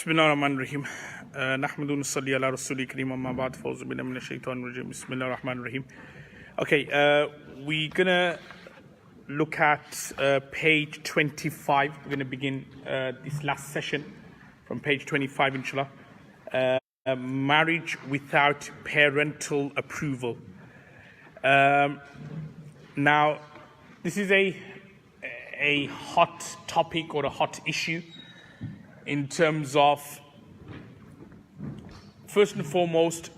Bismillahirrahmanirrahim. Nahmadu nusalli ala rasuli kareem amma ba'd. Fawzu billahi minash shaitanir rajim. Bismillahirrahmanirrahim. Okay, we're gonna look at page 25. We're gonna begin this last session from page 25, inshallah. Marriage without parental approval. Now, this is a hot topic or a hot issue in terms of, first and foremost,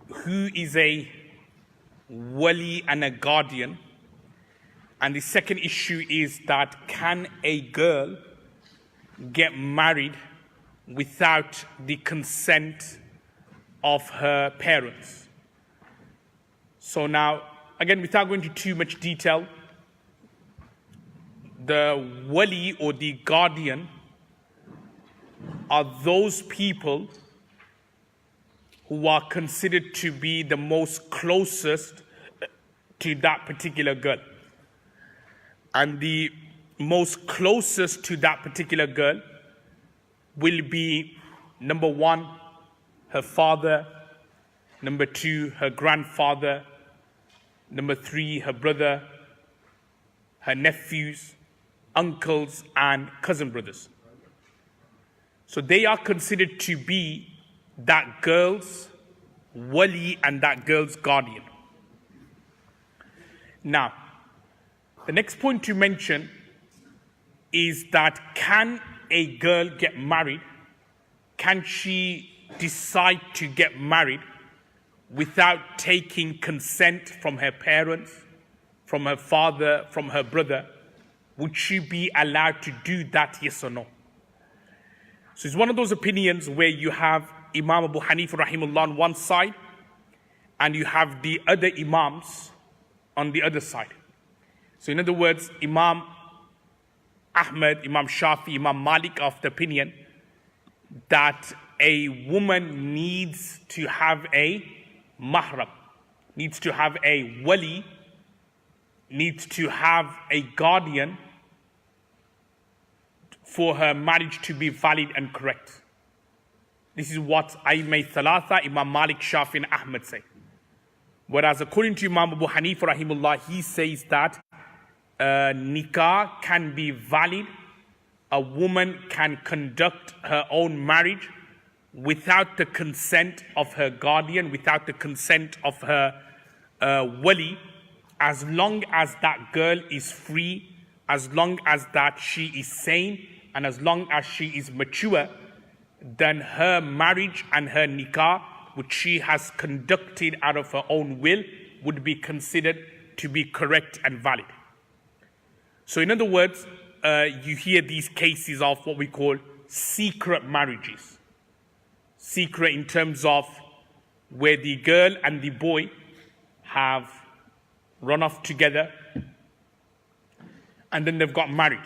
who is a wali and a guardian. And the second issue is that can a girl get married without the consent of her parents? So now, again, without going into too much detail, the wali or the guardian are those people who are considered to be the most closest to that particular girl. And the most closest to that particular girl will be, number one, her father, number two, her grandfather, number three, her brother, her nephews, uncles, and cousin brothers. So they are considered to be that girl's wali and that girl's guardian. Now, the next point to mention is that can a girl get married? Can she decide to get married without taking consent from her parents, from her father, from her brother? Would she be allowed to do that, yes or no? So it's one of those opinions where you have Imam Abu Hanifa rahimahullah on one side and you have the other Imams on the other side. So in other words, Imam Ahmad, Imam Shafi, Imam Malik are of the opinion that a woman needs to have a mahram, needs to have a wali, needs to have a guardian for her marriage to be valid and correct. This is what Aimay Thalatha, Imam Malik, Shafi and Ahmad say. Whereas according to Imam Abu Hanifa rahimullah, he says that nikah can be valid. A woman can conduct her own marriage without the consent of her guardian, without the consent of her wali, as long as that girl is free, as long as that she is sane, and as long as she is mature, then her marriage and her nikah, which she has conducted out of her own will, would be considered to be correct and valid. So in other words, you hear these cases of what we call secret marriages. Secret in terms of where the girl and the boy have run off together and then they've got married.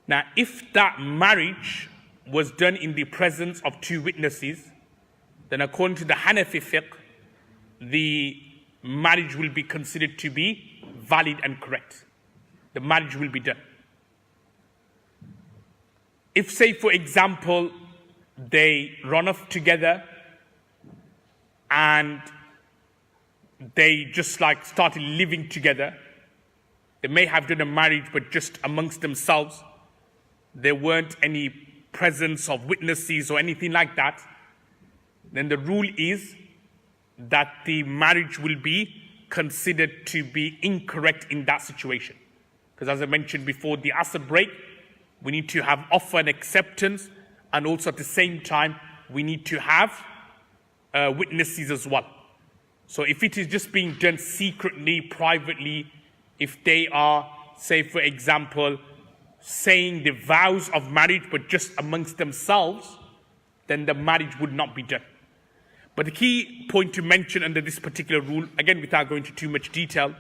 Now, if that marriage was done in the presence of two witnesses, then according to the Hanafi fiqh, the marriage will be considered to be valid and correct. The marriage will be done. If, say, for example, they run off together and they just like started living together, they may have done a marriage but just amongst themselves, there weren't any presence of witnesses or anything like that, then the rule is that the marriage will be considered to be incorrect in that situation. Because as I mentioned before, the Asr break, we need to have offer and acceptance, and also at the same time, we need to have witnesses as well. So if it is just being done secretly, privately, if they are, say for example, saying the vows of marriage but just amongst themselves, then the marriage would not be done. But the key point to mention under this particular rule, again without going into too much detail,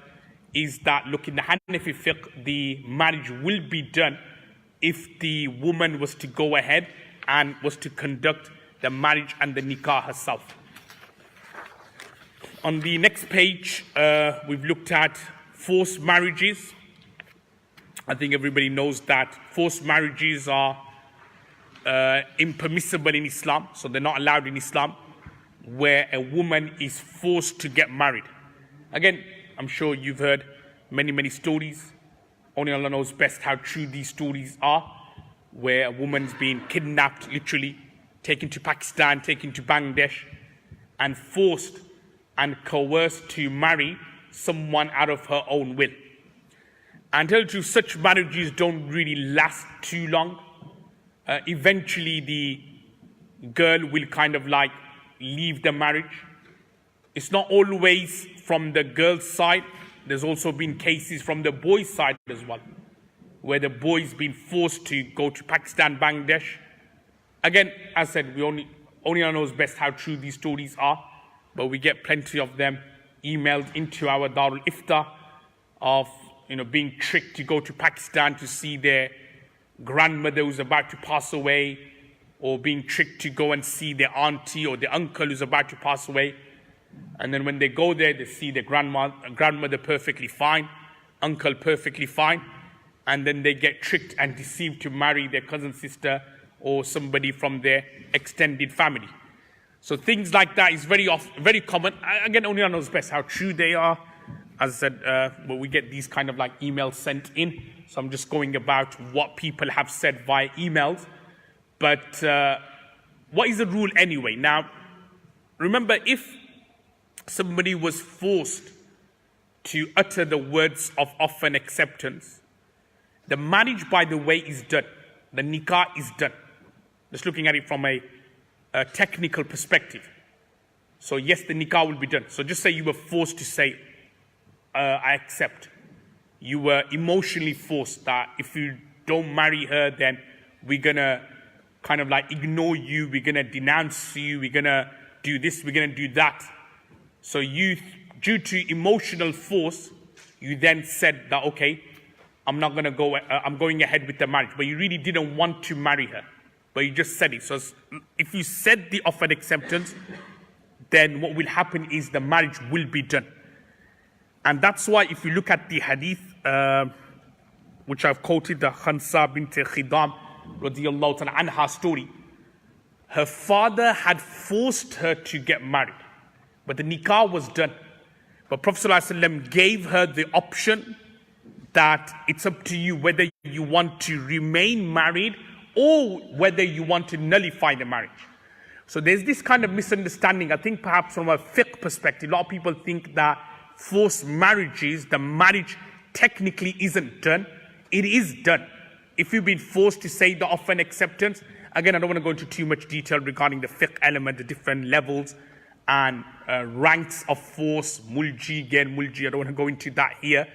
is that look, in the Hanafi fiqh, the marriage will be done if the woman was to go ahead and was to conduct the marriage and the nikah herself. On the next page, we've looked at forced marriages. I think everybody knows that forced marriages are impermissible in Islam, so they're not allowed in Islam, where a woman is forced to get married. Again, I'm sure you've heard many stories. Only Allah knows best how true these stories are, where a woman's been kidnapped, literally, taken to Pakistan, taken to Bangladesh, and forced and coerced to marry someone out of her own will. And tell you the truth, such marriages don't really last too long. Eventually, the girl will kind of like leave the marriage. It's not always from the girl's side. There's also been cases from the boy's side as well, where the boy's been forced to go to Pakistan, Bangladesh. Again, as I said, only Allah knows best how true these stories are, but we get plenty of them emailed into our Darul Ifta of being tricked to go to Pakistan to see their grandmother who's about to pass away, or being tricked to go and see their auntie or their uncle who's about to pass away. And then when they go there, they see their grandmother perfectly fine, uncle perfectly fine, and then they get tricked and deceived to marry their cousin, sister, or somebody from their extended family. So things like that is very common. Again, only Allah knows best how true they are. As I said, but we get these kind of like emails sent in. So I'm just going about what people have said via emails. But what is the rule anyway? Now, remember, if somebody was forced to utter the words of offer and acceptance, the marriage, by the way, is done. The nikah is done. Just looking at it from a technical perspective. So yes, the nikah will be done. So just say you were forced to say, I accept. You were emotionally forced that if you don't marry her, then we're going to kind of like ignore you, we're going to denounce you, we're going to do this, we're going to do that. So you, due to emotional force, you then said that, okay, I'm not going to go, I'm going ahead with the marriage. But you really didn't want to marry her, but you just said it. So if you said the offered acceptance, then what will happen is the marriage will be done. And that's why if you look at the hadith, which I've quoted, the Khansa bint Khidam radiyallahu ta'ala anha story, her father had forced her to get married, but the nikah was done. But Prophet ﷺ gave her the option that it's up to you whether you want to remain married or whether you want to nullify the marriage. So there's this kind of misunderstanding. I think perhaps from a fiqh perspective, a lot of people think that forced marriages, the marriage technically isn't done. It is done. If you've been forced to say the offer and acceptance, again, I don't want to go into too much detail regarding the fiqh element, the different levels and ranks of force, mulji, gair mulji, I don't want to go into that here.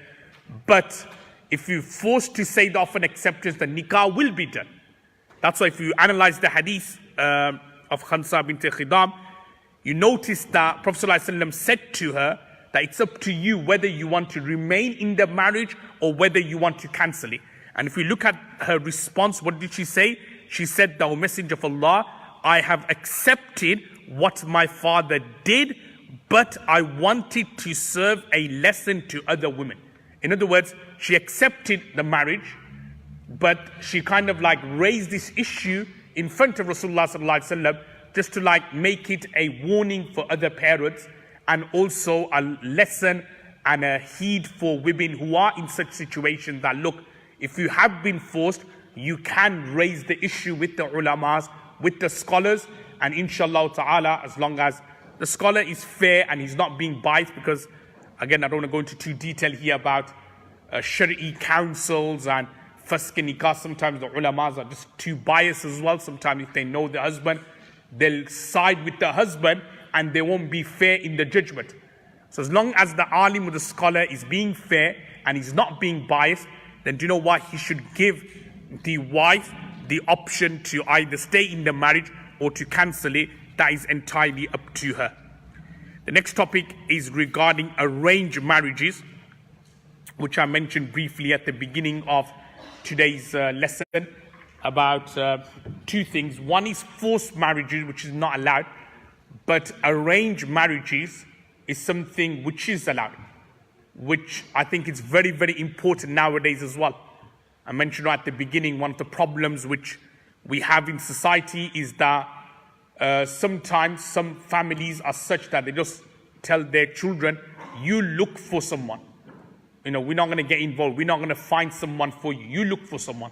But if you're forced to say the offer and acceptance, the nikah will be done. That's why if you analyze the hadith of Khansa bint Khidam, you notice that Prophet ﷺ said to her that it's up to you whether you want to remain in the marriage or whether you want to cancel it. And if we look at her response, what did she say? She said, "O Messenger of Allah, I have accepted what my father did, but I wanted to serve a lesson to other women." In other words, she accepted the marriage, but she kind of like raised this issue in front of Rasulullah sallallahu alaihi wasallam just to like make it a warning for other parents and also a lesson and a heed for women who are in such situations that, look, if you have been forced, you can raise the issue with the ulamas, with the scholars, and inshallah ta'ala, as long as the scholar is fair and he's not being biased, because again, I don't want to go into too detail here about Shari'i councils and fasq nikah. Sometimes the ulamas are just too biased as well. Sometimes if they know the husband, they'll side with the husband and they won't be fair in the judgment. So as long as the alim or the scholar is being fair and he's not being biased, then do you know what? He should give the wife the option to either stay in the marriage or to cancel it. That is entirely up to her. The next topic is regarding arranged marriages, which I mentioned briefly at the beginning of today's lesson about two things. One is forced marriages, which is not allowed, but arranged marriages is something which is allowed, which I think is very, very important nowadays as well. I mentioned right at the beginning, one of the problems which we have in society is that sometimes some families are such that they just tell their children, you look for someone. We're not going to get involved. We're not going to find someone for you. You look for someone.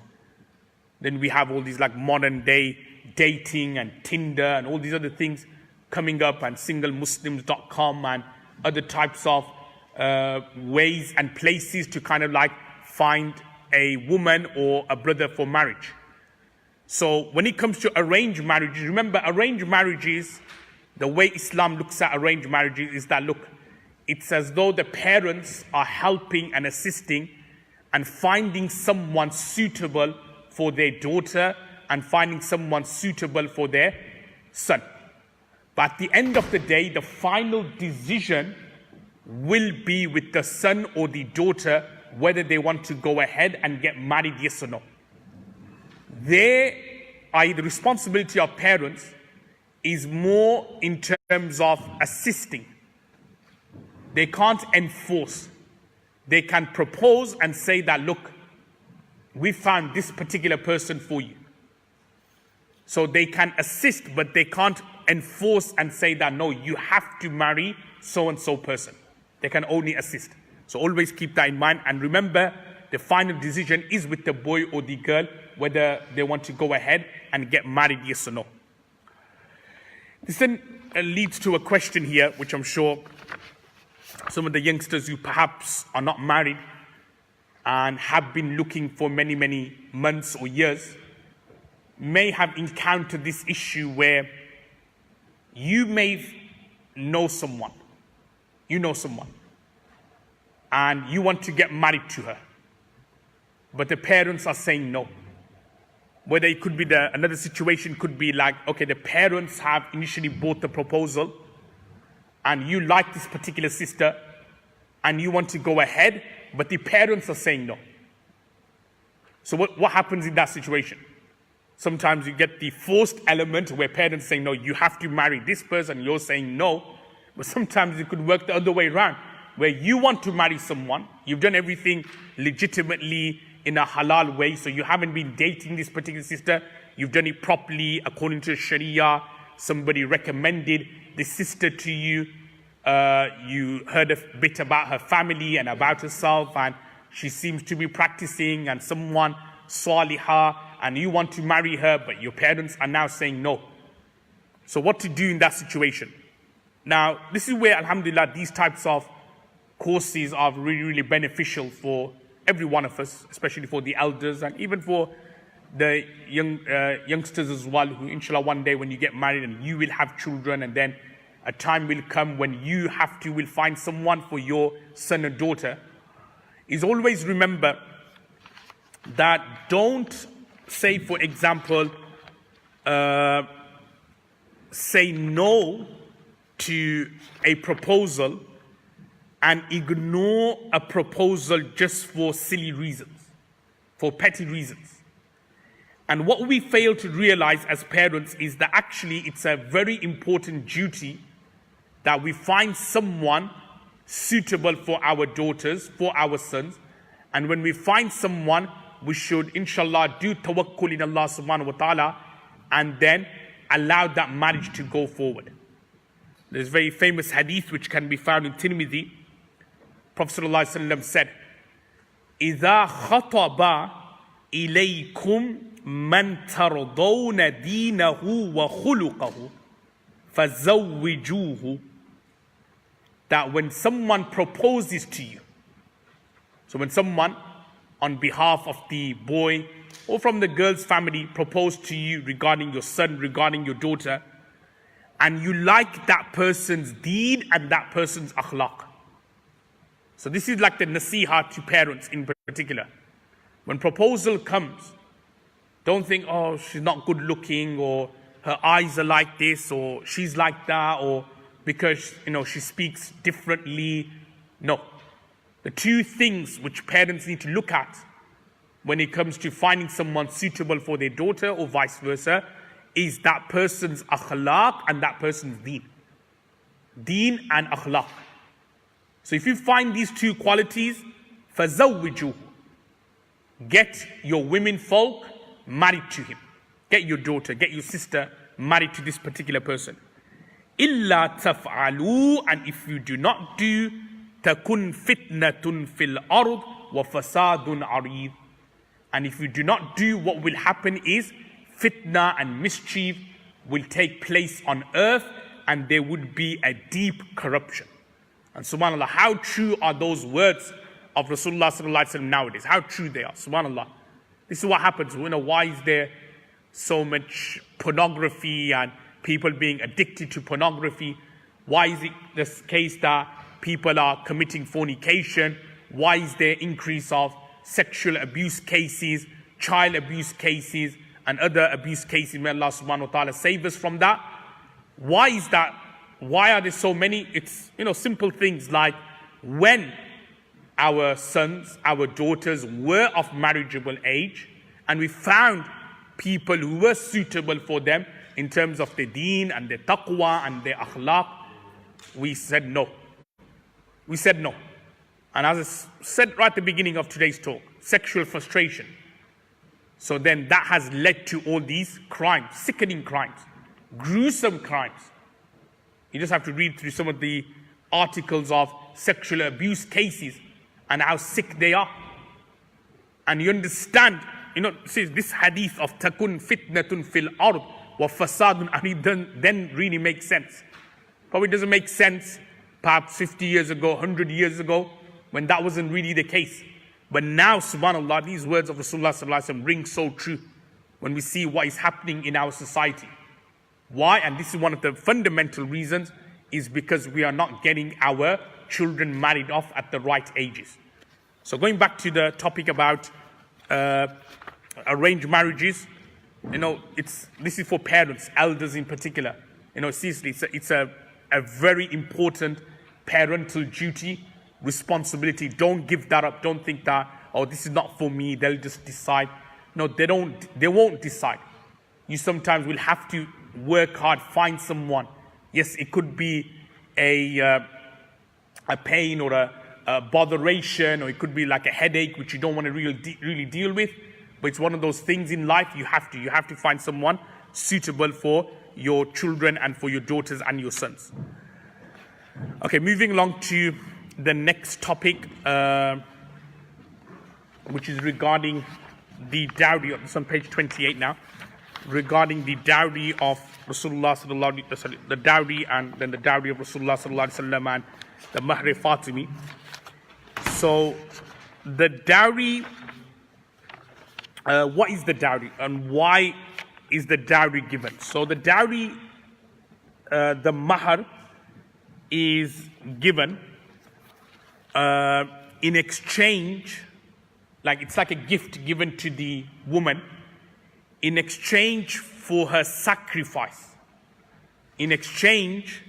Then we have all these like modern day dating and Tinder and all these other things coming up, and singlemuslims.com and other types of ways and places to kind of like find a woman or a brother for marriage. So when it comes to arranged marriages, remember arranged marriages, the way Islam looks at arranged marriages is that, look, it's as though the parents are helping and assisting and finding someone suitable for their daughter and finding someone suitable for their son. But at the end of the day, the final decision will be with the son or the daughter whether they want to go ahead and get married, yes or no. The responsibility of parents is more in terms of assisting. They can't enforce. They can propose and say that, look, we found this particular person for you. So they can assist, but they can't enforce and say that, no, you have to marry so-and-so person. They can only assist. So always keep that in mind. And remember, the final decision is with the boy or the girl, whether they want to go ahead and get married, yes or no. This then leads to a question here, which I'm sure some of the youngsters who perhaps are not married and have been looking for many, many months or years may have encountered this issue where you may know someone, and you want to get married to her, but the parents are saying no. Whether it could be another situation could be like, okay, the parents have initially bought the proposal and you like this particular sister and you want to go ahead, but the parents are saying no. So what happens in that situation? Sometimes you get the forced element where parents say, no, you have to marry this person, you're saying no. But sometimes it could work the other way around, where you want to marry someone, you've done everything legitimately in a halal way, so you haven't been dating this particular sister, you've done it properly according to Sharia, somebody recommended this sister to you, you heard a bit about her family and about herself, and she seems to be practicing, and someone salihah, and you want to marry her, but your parents are now saying no. So what to do in that situation? Now, this is where, alhamdulillah, these types of courses are really, really beneficial for every one of us, especially for the elders and even for the youngsters as well, who inshallah one day when you get married and you will have children, and then a time will come when you will find someone for your son or daughter, is always remember that don't say, for example, say no to a proposal and ignore a proposal just for silly reasons, for petty reasons. And what we fail to realize as parents is that actually it's a very important duty that we find someone suitable for our daughters, for our sons. And when we find someone, we should, inshallah, do tawakkul in Allah subhanahu wa ta'ala and then allow that marriage to go forward. There's a very famous hadith which can be found in Tirmidhi. Prophet ﷺ said, إِذَا خَطَبَ إِلَيْكُمْ مَنْ تَرْضَوْنَ دِينَهُ وَخُلُقَهُ فَزَوِّجُوهُ. That when someone proposes to you, so when someone on behalf of the boy or from the girl's family proposed to you regarding your son, regarding your daughter, and you like that person's deed and that person's akhlaq. So this is like the nasiha to parents in particular. When proposal comes, don't think, oh, she's not good looking, or her eyes are like this, or she's like that, or because, she speaks differently. No. The two things which parents need to look at when it comes to finding someone suitable for their daughter or vice versa is that person's akhlaq and that person's deen. Deen and akhlaq. So if you find these two qualities, فَزَوِّجُوهُ, get your women folk married to him. get your daughter, get your sister married to this particular person. إِلَّا تَفْعَلُوا, and if you do not do, تَكُنْ فِتْنَةٌ فِي الْأَرْضِ وَفَسَادٌ عَرِيضٌ. And if you do not do, what will happen is fitna and mischief will take place on earth, and there would be a deep corruption. And subhanAllah, how true are those words of Rasulullah sallallahu alaihi wasallam nowadays? How true they are, subhanAllah. This is what happens. Why is there so much pornography and people being addicted to pornography? Why is it the case that people are committing fornication? Why is there increase of sexual abuse cases, child abuse cases, and other abuse cases? May Allah subhanahu wa ta'ala save us from that. Why is that? Why are there so many? It's, simple things like when our sons, our daughters were of marriageable age, and we found people who were suitable for them in terms of their deen and their taqwa and their akhlaq, we said no. We said no. And as I said right at the beginning of today's talk, sexual frustration. So then that has led to all these crimes, sickening crimes, gruesome crimes. You just have to read through some of the articles of sexual abuse cases and how sick they are. And you understand, says this hadith of takun fitnatun fil ard wa fasadun, and it then really makes sense. Probably doesn't make sense perhaps 50 years ago, 100 years ago, when that wasn't really the case. But now, subhanAllah, these words of Rasulullah sallallahu alaihi wasallam ring so true when we see what is happening in our society. Why? And this is one of the fundamental reasons, is because we are not getting our children married off at the right ages. So going back to the topic about arranged marriages, this is for parents, elders in particular. Seriously, it's a very important parental duty, responsibility. Don't give that up. Don't think that, this is not for me, they'll just decide. No, they won't decide. You sometimes will have to work hard, find someone. Yes, it could be a pain or a botheration, or it could be like a headache which you don't want to really deal with, but it's one of those things in life you have to find someone suitable for your children and for your daughters and your sons. Okay, moving along to the next topic, which is regarding the dowry. It's on page 28 now, regarding the dowry of Rasulullah sallallahu alaihi wasallam, the dowry, and then the dowry of Rasulullah sallallahu alaihi wasallam and the Mahr Fatimi. So the dowry, what is the dowry and why is the dowry given? So the dowry, the Mahr, is given in exchange, like it's like a gift given to the woman in exchange for her sacrifice, in exchange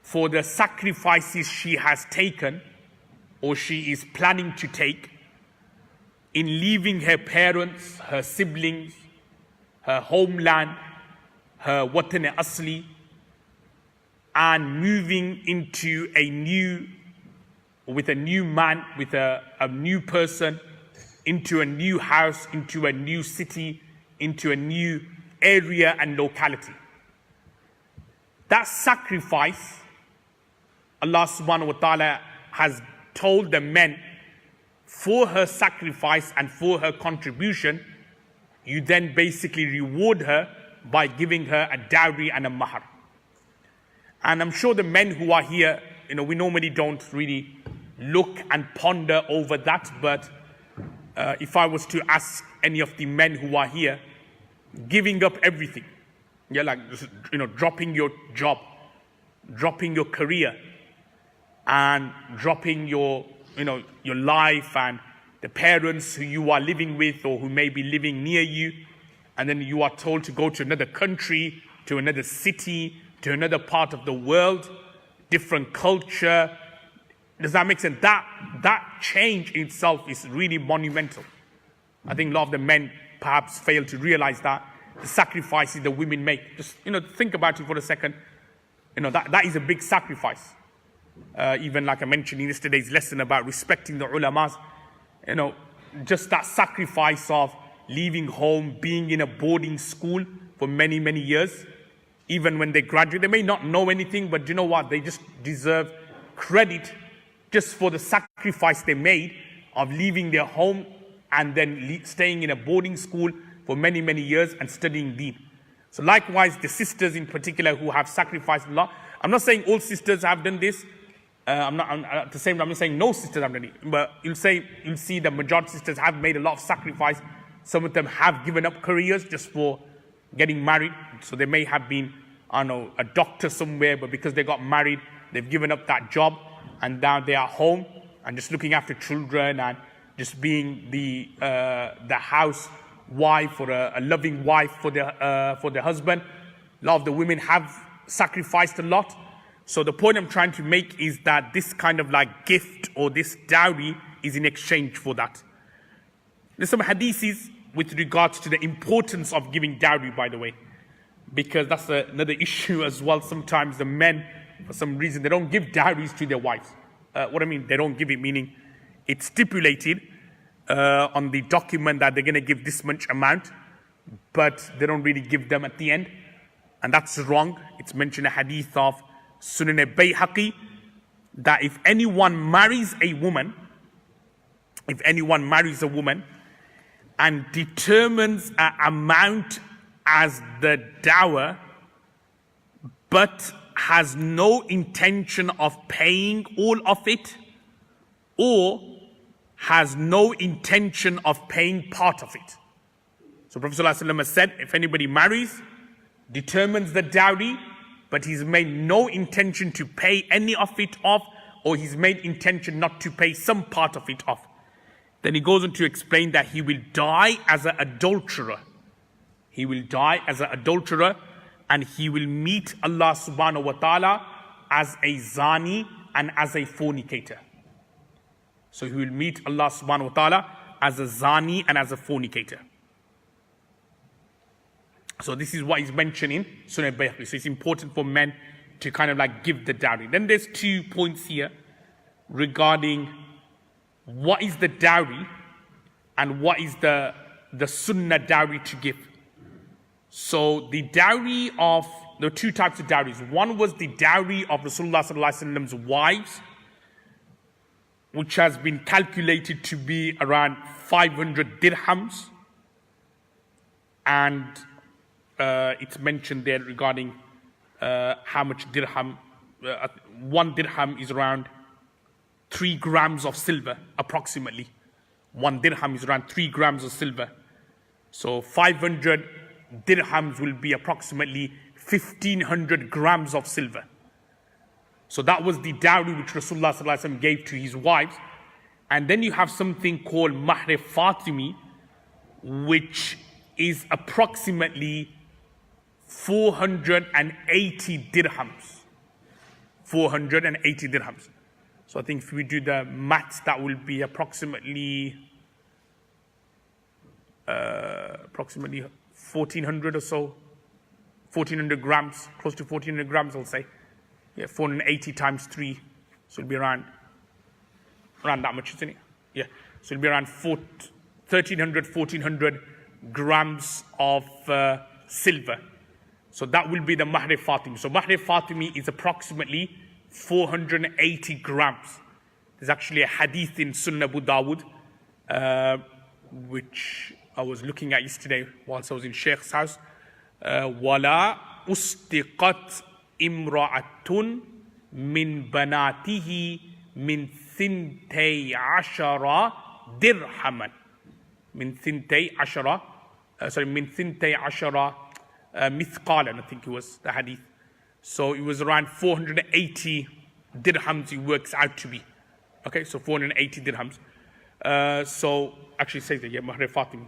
for the sacrifices she has taken or she is planning to take in leaving her parents, her siblings, her homeland, her watan asli, and moving into with a new man, with a new person, into a new house, into a new city, into a new area and locality. That sacrifice, Allah subhanahu wa ta'ala has told the men, for her sacrifice and for her contribution, you then basically reward her by giving her a dowry and a mahr. And I'm sure the men who are here, we normally don't really look and ponder over that, but if I was to ask any of the men who are here, giving up everything, dropping your job, dropping your career, and dropping your life and the parents who you are living with or who may be living near you, and then you are told to go to another country, to another city, to another part of the world, different culture. Does that make sense? That change in itself is really monumental. I think a lot of the men perhaps fail to realize that the sacrifices the women make. Just think about it for a second. That is a big sacrifice. Even like I mentioned in yesterday's lesson about respecting the ulamas, just that sacrifice of leaving home, being in a boarding school for many, many years. Even when they graduate, they may not know anything, but you know what? They just deserve credit just for the sacrifice they made of leaving their home and then staying in a boarding school for many, many years and studying Deen. So likewise, the sisters in particular who have sacrificed a lot. I'm not saying all sisters have done this. I'm not saying no sisters have done it. But you'll see the majority of sisters have made a lot of sacrifice. Some of them have given up careers just for getting married. So they may have been, I don't know, a doctor somewhere, but because they got married, they've given up that job, and now they are home and just looking after children and just being the housewife or a loving wife for their husband. A lot of the women have sacrificed a lot. So the point I'm trying to make is that this kind of like gift or this dowry is in exchange for that. There's some hadiths with regards to the importance of giving dowry, by the way, because that's another issue as well. Sometimes the men, for some reason, they don't give dowries to their wives. What I mean, they don't give it, meaning it's stipulated on the document that they're going to give this much amount, but they don't really give them at the end. And that's wrong. It's mentioned in a hadith of Sunan al-Bayhaqi that if anyone marries a woman and determines an amount as the dower, but has no intention of paying all of it, or has no intention of paying part of it. So Prophet ﷺ has said, if anybody marries, determines the dowry, but he's made no intention to pay any of it off, or he's made intention not to pay some part of it off, then he goes on to explain that he will die as an adulterer. He will die as an adulterer, and he will meet Allah subhanahu wa ta'ala as a zani and as a fornicator. So he will meet Allah subhanahu wa ta'ala as a zani and as a fornicator. So this is what is mentioned in Sunan al-Bayhaqi. So it's important for men to kind of like give the dowry. Then there's 2 points here regarding what is the dowry and what is the sunnah dowry to give. So the dowry of, there are 2 types of dowries. One was the dowry of Rasulullah sallallahu alaihi wasallam's wives, which has been calculated to be around 500 dirhams. And it's mentioned there regarding how much dirham. 1 dirham is around 3 grams of silver, approximately. 1 dirham is around 3 grams of silver. So 500 dirhams will be approximately 1,500 grams of silver. So that was the dowry which Rasulullah sallallahu alaihi wasallam gave to his wives. And then you have something called Mahr Fatimi, which is approximately 480 dirhams. 480 dirhams. So I think if we do the maths, that will be approximately 1,400 or so. 1,400 grams, close to 1,400 grams, I'll say. Yeah, 480 times 3. So it'll be around that much, isn't it? Yeah. So it'll be around 1,400 grams of silver. So that will be the Mahr Fatimi. So Mahr Fatimi is approximately 480 grams. There's actually a hadith in Sunan Abu Dawud, which I was looking at yesterday whilst I was in Sheikh's house. وَلَا أُسْتِقَتْ إِمْرَأَةٌ مِّن بَنَاتِهِ مِنْ ثِنْتَيْ عَشَرَ دِرْحَمًا مِنْ ثِنْتَيْ عَشَرَ mithqalan, I think it was the hadith. So it was around 480 dirhams it works out to be. Okay, so 480 dirhams. So actually it says that, yeah, Mahr Fatimi,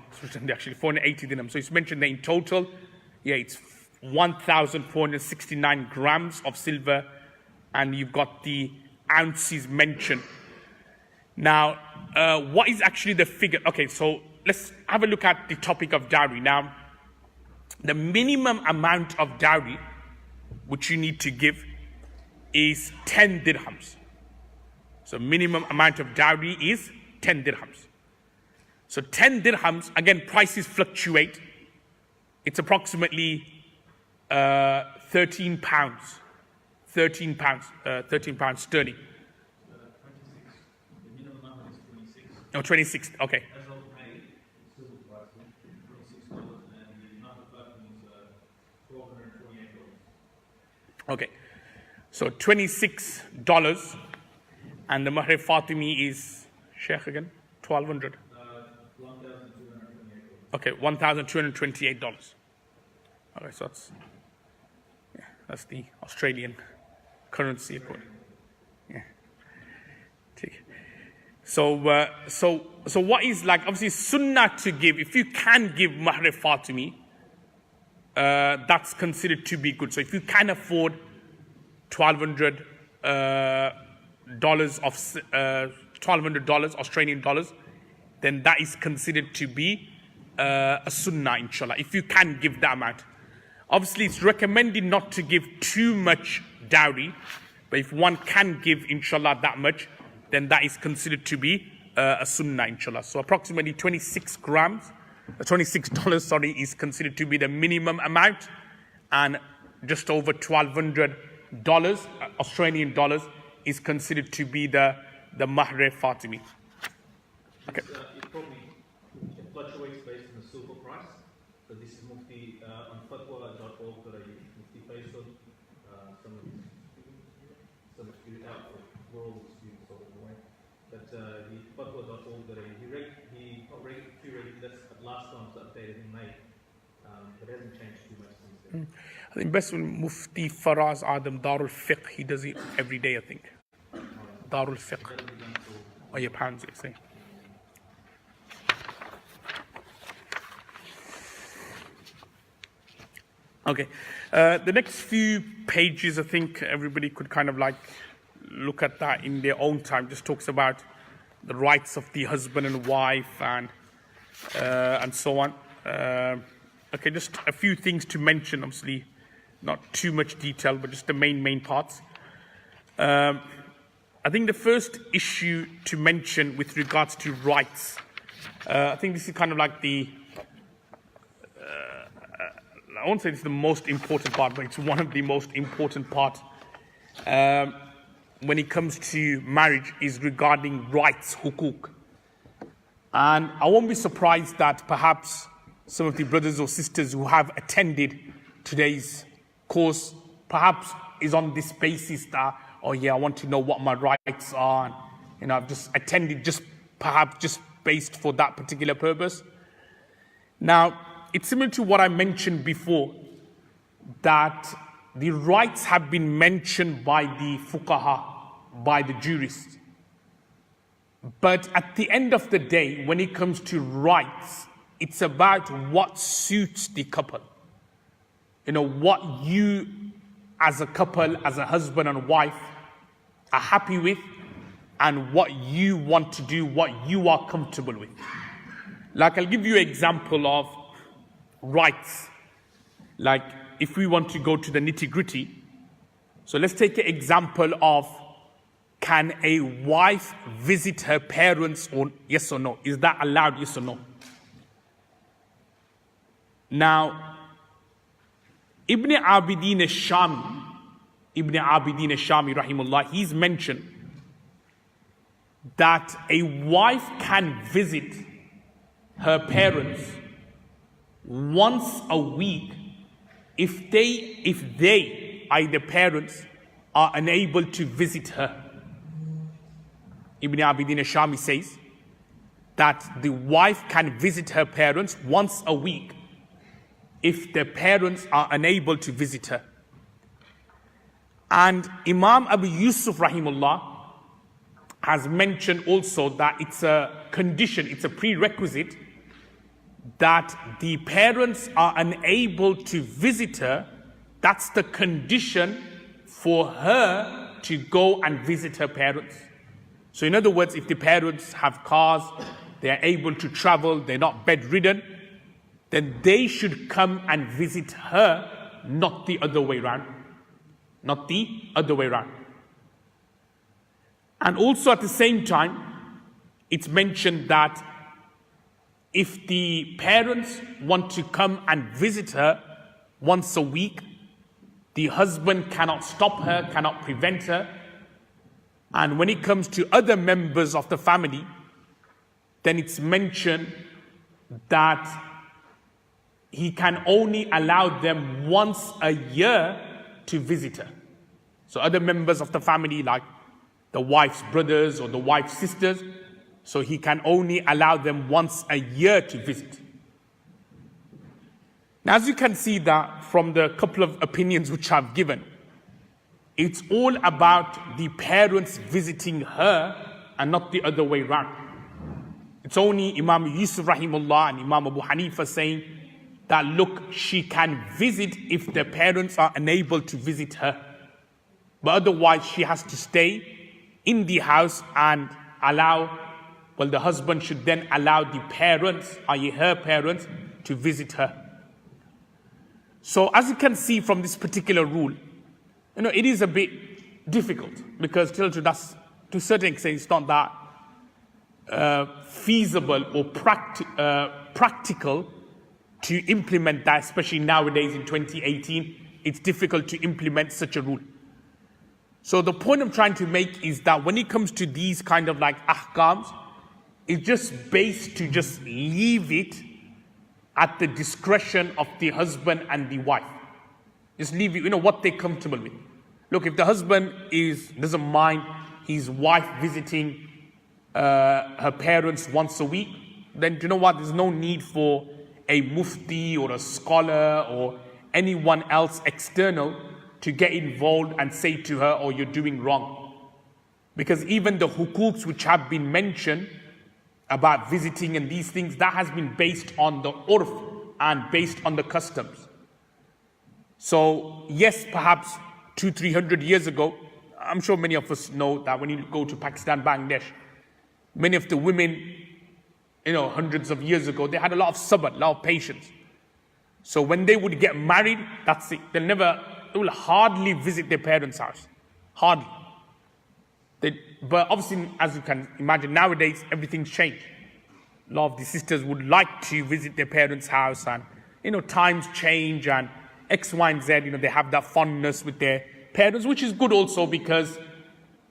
actually 480 dirhams. So it's mentioned that in total, yeah, it's 1,469 grams of silver, and you've got the ounces mentioned. Now, what is actually the figure? Okay, so let's have a look at the topic of dowry. Now, the minimum amount of dowry which you need to give is 10 dirhams. So minimum amount of dowry is 10 dirhams. So 10 dirhams, again, prices fluctuate. It's approximately 13 pounds. 13 pounds sterling. 26. The minimum amount is 26. Oh, 26, okay. As of May, it's still pricing, $26, and the amount of platinum is $428. Okay. So $26, and the Mahr Fatimi is, Sheikh again, 1200. $1,228. Okay, $1,228. Okay, so that's the Australian currency according. Yeah. So what is like obviously sunnah to give? If you can give Mahr Fatimi, that's considered to be good. So if you can afford $1,200 of $1,200 Australian dollars, then that is considered to be a sunnah, inshallah, if you can give that amount. Obviously, it's recommended not to give too much dowry, but if one can give, inshallah, that much, then that is considered to be a sunnah, inshallah. So approximately $26, sorry, is considered to be the minimum amount, and just over $1,200 Australian dollars is considered to be the Mahr Fatimi. Okay. It probably fluctuates based on the silver price. So this is Mufti on fatwa.org, Mufti Faisal, some of you out for all students all the way. But the fatwa.org, he not curated this last time was updated in May, but it hasn't changed too much since then. I think best when Mufti Faraz Adam Darul Fiqh, he does it every day, I think. Darul Fiqh. Oh yeah, pounds, you say. Okay, the next few pages, I think everybody could kind of like look at that in their own time. Just talks about the rights of the husband and wife and so on. Okay, just a few things to mention, obviously not too much detail, but just the main parts. I think the first issue to mention with regards to rights, I think this is kind of like I won't say it's the most important part, but it's one of the most important parts when it comes to marriage is regarding rights, hukuk. And I won't be surprised that perhaps some of the brothers or sisters who have attended today's course perhaps is on this basis that, oh yeah, I want to know what my rights are. And, I've just attended perhaps just based for that particular purpose. Now, it's similar to what I mentioned before, that the rights have been mentioned by the fuqaha, by the jurists. But at the end of the day, when it comes to rights, it's about what suits the couple. What you as a couple, as a husband and wife, are happy with, and what you want to do, what you are comfortable with. Like, I'll give you an example of rights. Like, if we want to go to the nitty-gritty, so let's take an example of, can a wife visit her parents, or yes or no? Is that allowed, yes or no? Now, Ibn Abidin al-Shami, rahimullah, he's mentioned that a wife can visit her parents once a week if they, either parents, are unable to visit her. Ibn Abidin al-Shami says that the wife can visit her parents once a week if the parents are unable to visit her. And Imam Abu Yusuf rahimullah has mentioned also that it's a condition, it's a prerequisite that the parents are unable to visit her. That's the condition for her to go and visit her parents. So in other words, if the parents have cars, they are able to travel, they're not bedridden, then they should come and visit her, not the other way around. Not the other way around. And also at the same time, it's mentioned that if the parents want to come and visit her once a week, the husband cannot stop her, cannot prevent her. And when it comes to other members of the family, then it's mentioned that he can only allow them once a year to visit her. So other members of the family, like the wife's brothers or the wife's sisters, so he can only allow them once a year to visit. Now, as you can see that from the couple of opinions which I've given, it's all about the parents visiting her and not the other way around. It's only Imam Yusuf rahimullah and Imam Abu Hanifa saying that, look, she can visit if the parents are unable to visit her. But otherwise, she has to stay in the house and the husband should then allow the parents, i.e. her parents, to visit her. So as you can see from this particular rule, it is a bit difficult because to a certain extent it's not that feasible or practical to implement that, especially nowadays in 2018. It's difficult to implement such a rule. So the point I'm trying to make is that when it comes to these kind of like ahkams, it's just based to just leave it at the discretion of the husband and the wife. Just leave it, what they're comfortable with. Look, if the husband doesn't mind his wife visiting her parents once a week, then you know what? There's no need for a mufti or a scholar or anyone else external to get involved and say to her, oh, you're doing wrong. Because even the huquqs which have been mentioned about visiting and these things, that has been based on the urf and based on the customs. So yes, perhaps 200-300 years ago, I'm sure many of us know that when you go to Pakistan, Bangladesh, many of the women, hundreds of years ago, they had a lot of sabr, a lot of patience. So when they would get married, that's it. They will hardly visit their parents' house. Hardly. But obviously, as you can imagine, nowadays, everything's changed. A lot of the sisters would like to visit their parents' house and, times change and X, Y, and Z, they have that fondness with their parents, which is good also because,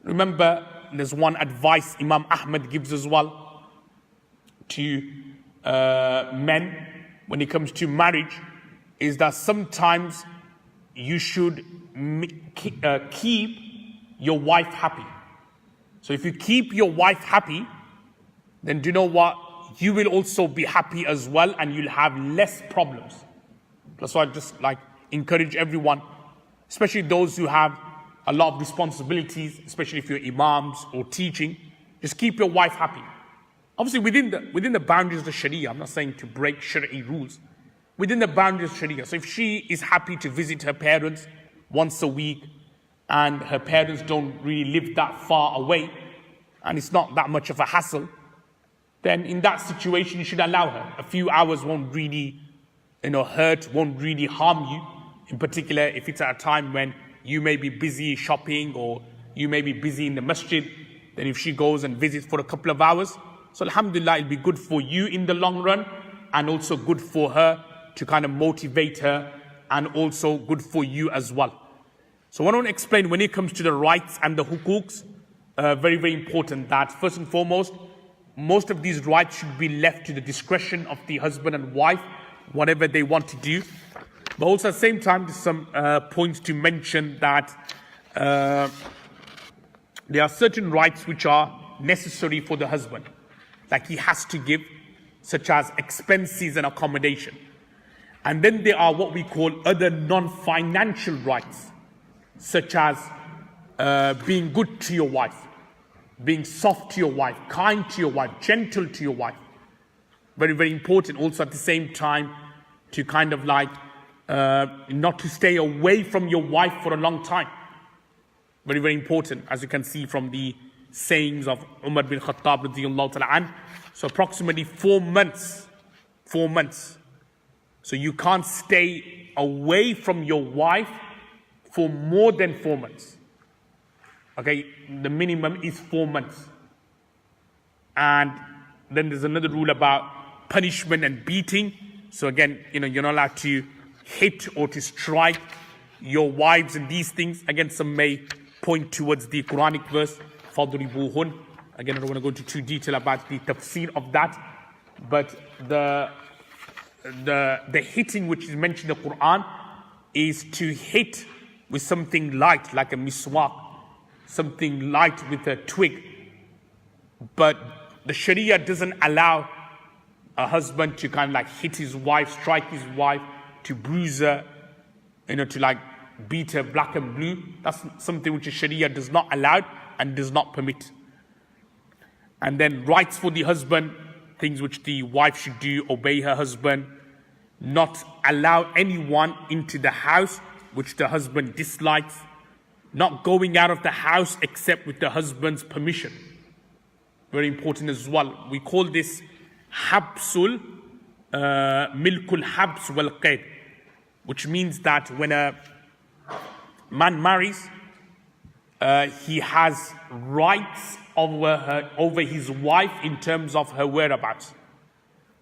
remember, there's one advice Imam Ahmad gives as well to men when it comes to marriage, is that sometimes you should keep your wife happy. So if you keep your wife happy, then do you know what? You will also be happy as well and you'll have less problems. That's why I just encourage everyone, especially those who have a lot of responsibilities, especially if you're imams or teaching, just keep your wife happy. Obviously within the boundaries of the Sharia, I'm not saying to break Sharia rules, within the boundaries of Sharia. So if she is happy to visit her parents once a week and her parents don't really live that far away and it's not that much of a hassle, then in that situation you should allow her. A few hours won't really hurt, won't really harm you. In particular, if it's at a time when you may be busy shopping or you may be busy in the masjid, then if she goes and visits for a couple of hours, so alhamdulillah, it'll be good for you in the long run and also good for her to kind of motivate her and also good for you as well. So what I want to explain when it comes to the rights and the huquqs, very, very important that first and foremost, most of these rights should be left to the discretion of the husband and wife, whatever they want to do. But also at the same time, there's some points to mention that there are certain rights which are necessary for the husband, like he has to give, such as expenses and accommodation. And then there are what we call other non-financial rights, such as being good to your wife, being soft to your wife, kind to your wife, gentle to your wife. Very, very important also at the same time to kind of not to stay away from your wife for a long time. Very, very important, as you can see from the sayings of Umar bin Khattab radiyallahu ta'ala anh. So approximately 4 months. 4 months. So you can't stay away from your wife for more than 4 months. Okay, the minimum is 4 months. And then there's another rule about punishment and beating. So again, you're not allowed to hit or to strike your wives and these things. Again, some may point towards the Quranic verse, فَضْرِبُوهُنْ. Again, I don't want to go into too detail about the tafsir of that, but the hitting which is mentioned in the Quran is to hit with something light, like a miswak, something light with a twig. But the Sharia doesn't allow a husband to kind of like hit his wife, strike his wife, to bruise her, to like beat her black and blue. That's something which the Sharia does not allow and does not permit. And then rights for the husband, things which the wife should do: obey her husband, not allow anyone into the house which the husband dislikes, not going out of the house except with the husband's permission. Very important as well. We call this Absol, milkul habs wal qaid, which means that when a man marries, he has rights over his wife in terms of her whereabouts.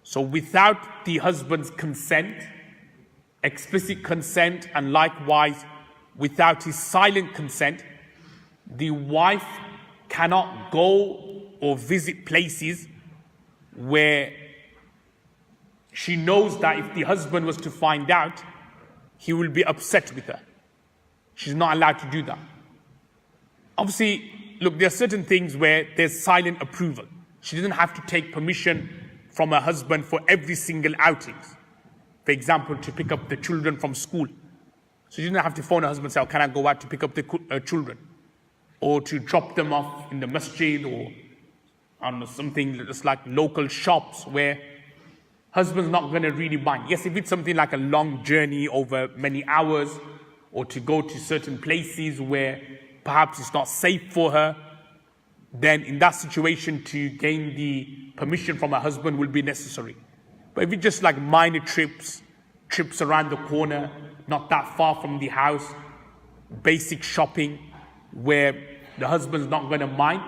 So without the husband's consent, explicit consent, and likewise without his silent consent, the wife cannot go or visit places where she knows that if the husband was to find out, he will be upset with her. She's not allowed to do that. Obviously, look, there are certain things where there's silent approval. She doesn't have to take permission from her husband for every single outings. For example, to pick up the children from school. So she doesn't have to phone her husband and say, can I go out to pick up the children? Or to drop them off in the masjid, or on something just like local shops where husband's not going to really mind. Yes, if it's something like a long journey over many hours, or to go to certain places where perhaps it's not safe for her, then in that situation to gain the permission from her husband will be necessary. But if it's just like minor trips around the corner, not that far from the house, basic shopping where the husband's not going to mind,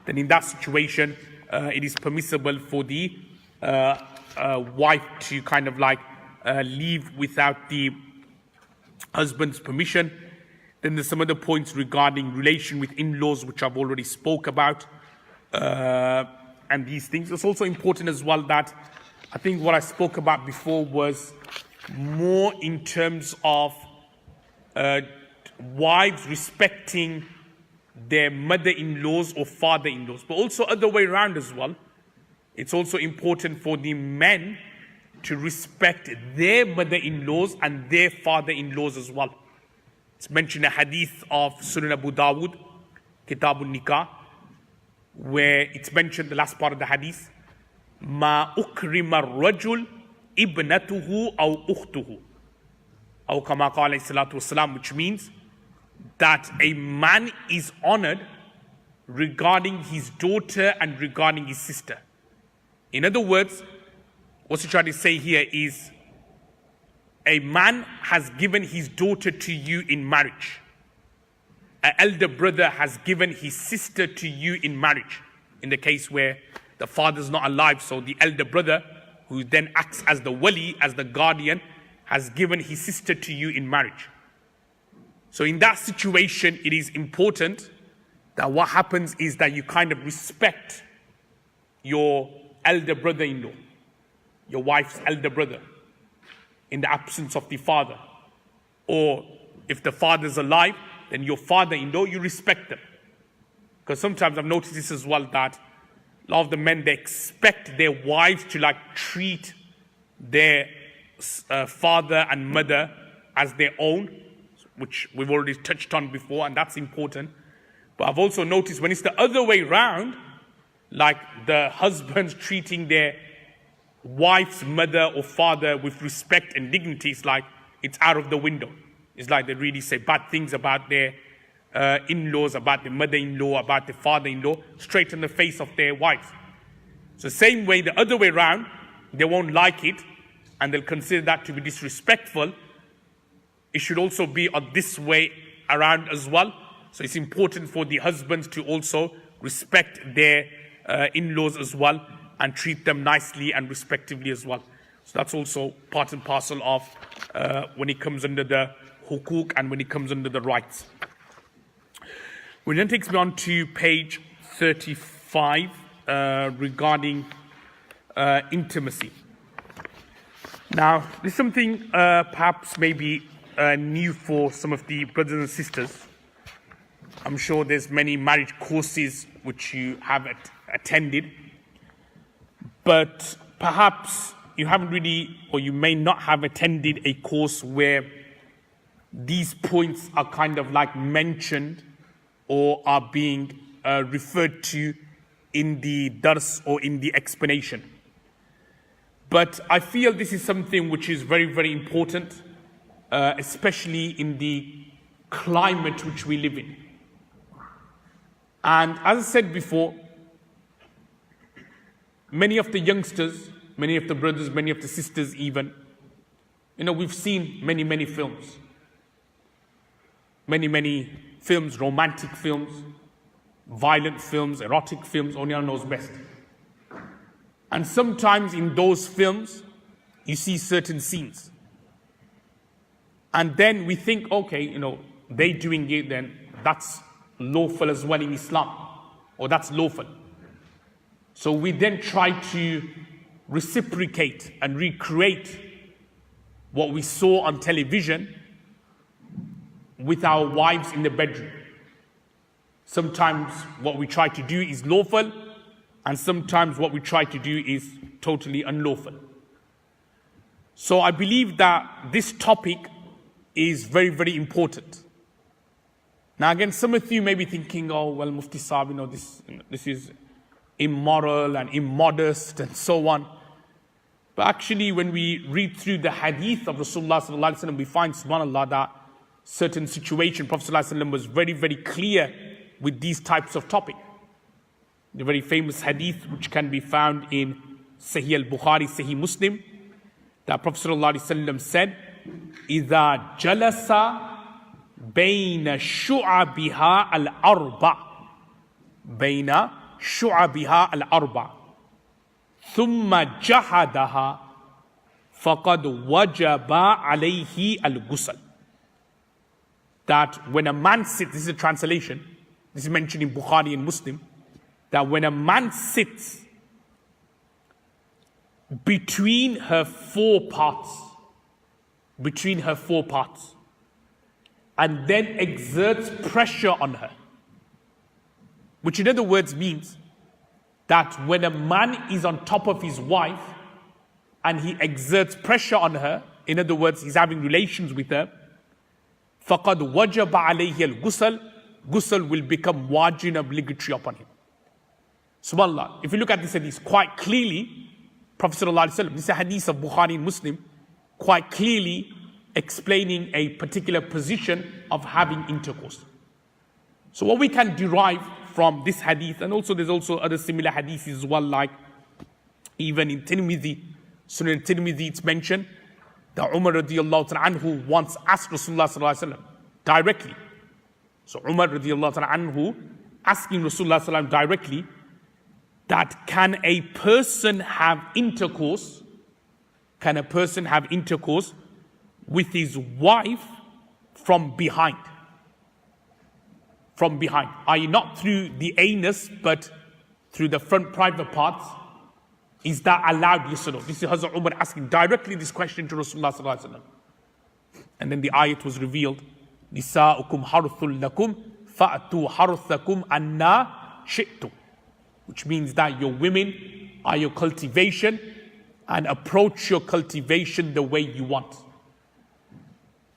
then in that situation it is permissible for the wife to kind of like leave without the husband's permission. Then there's some other points regarding relation with in-laws, which I've already spoke about, and these things. It's also important as well that I think what I spoke about before was more in terms of wives respecting their mother-in-laws or father-in-laws, but also other way around as well. It's also important for the men to respect their mother-in-laws and their father-in-laws as well. It's mentioned in a hadith of Sunan Abu Dawud, Kitabul Nikah, where it's mentioned the last part of the hadith, Ma ukrima rajul ibnatuhu aw ukhtuhu, aw kama qala alayhi salatu wasalam, which means that a man is honored regarding his daughter and regarding his sister. In other words, what he tried to say here is, a man has given his daughter to you in marriage. An elder brother has given his sister to you in marriage. In the case where the father's not alive, so the elder brother, who then acts as the wali, as the guardian, has given his sister to you in marriage. So in that situation, it is important that what happens is that you kind of respect your elder brother-in-law, your wife's elder brother, in the absence of the father. Or if the father's alive, then your father-in-law, you respect them. Because sometimes I've noticed this as well, that a lot of the men, they expect their wives to like treat their father and mother as their own, which we've already touched on before, and that's important. But I've also noticed when it's the other way around, like the husbands treating their wife's mother or father with respect and dignity, it's like it's out of the window. It's like they really say bad things about their in-laws, about their mother-in-law, about their father-in-law, straight in the face of their wives. So same way, the other way around, they won't like it, and they'll consider that to be disrespectful. It should also be this way around as well. So it's important for the husbands to also respect their in-laws as well, and treat them nicely and respectively as well. So that's also part and parcel of when it comes under the hukuk and when it comes under the rights. Which then takes me on to page 35 regarding intimacy. Now, this is something perhaps maybe new for some of the brothers and sisters. I'm sure there's many marriage courses which you have attended, but perhaps you haven't really, or you may not have attended a course where these points are kind of like mentioned or are being referred to in the dars or in the explanation. But I feel this is something which is very, very important, especially in the climate which we live in. And as I said before, many of the youngsters, many of the brothers, many of the sisters even, we've seen many, many films. Many films, romantic films, violent films, erotic films, only Allah knows best. And sometimes in those films, you see certain scenes. And then we think, okay, they doing it, then that's lawful as well in Islam, or that's lawful. So we then try to reciprocate and recreate what we saw on television with our wives in the bedroom. Sometimes what we try to do is lawful, and sometimes what we try to do is totally unlawful. So I believe that this topic is very, very important. Now again, some of you may be thinking, oh, well, Mufti Sahib, this is immoral and immodest and so on. But actually, when we read through the hadith of Rasulullah sallallahu alaihi wasallam, we find, subhanAllah, that certain situation, Prophet sallallahu alaihi wasallam was very, very clear with these types of topic. The very famous hadith which can be found in Sahih al-Bukhari, Sahih Muslim, that Prophet sallallahu alaihi wasallam said, إِذَا جَلَسَ بين شعبها الأربع بين شعبها الأربع ثم جحدها فقد وجب عليه الغسل. That when a man sits, this is a translation, this is mentioned in Bukhari and Muslim, that when a man sits between her four parts, and then exerts pressure on her. Which in other words means that when a man is on top of his wife and he exerts pressure on her, in other words, he's having relations with her, فَقَدْ وَجَبَ عَلَيْهِ الْغُسَلِ, ghusl will become wajib, obligatory upon him. SubhanAllah, if you look at this hadith quite clearly, Prophet ﷺ, this is a hadith of Bukhari and Muslim, quite clearly explaining a particular position of having intercourse. So what we can derive from this hadith, and also there's also other similar hadiths as well, like even in Tirmidhi, Sunan Tirmidhi, it's mentioned that Umar radiallahu ta'ala anhu once asked Rasulullah sallallahu alaihi wasallam directly. So Umar radiallahu ta'ala anhu asking Rasulullah sallallahu alaihi wasallam directly that can a person have intercourse with his wife from behind? From behind, i.e. not through the anus, but through the front private parts. Is that allowed? Yes or no? This is Hazrat Umar asking directly this question to Rasulullah sallallahu alaihi wasallam. And then the ayat was revealed. Nisa'ukum harthul lakum fa'atu harthakum anna shi'tum. Which means that your women are your cultivation, and approach your cultivation the way you want.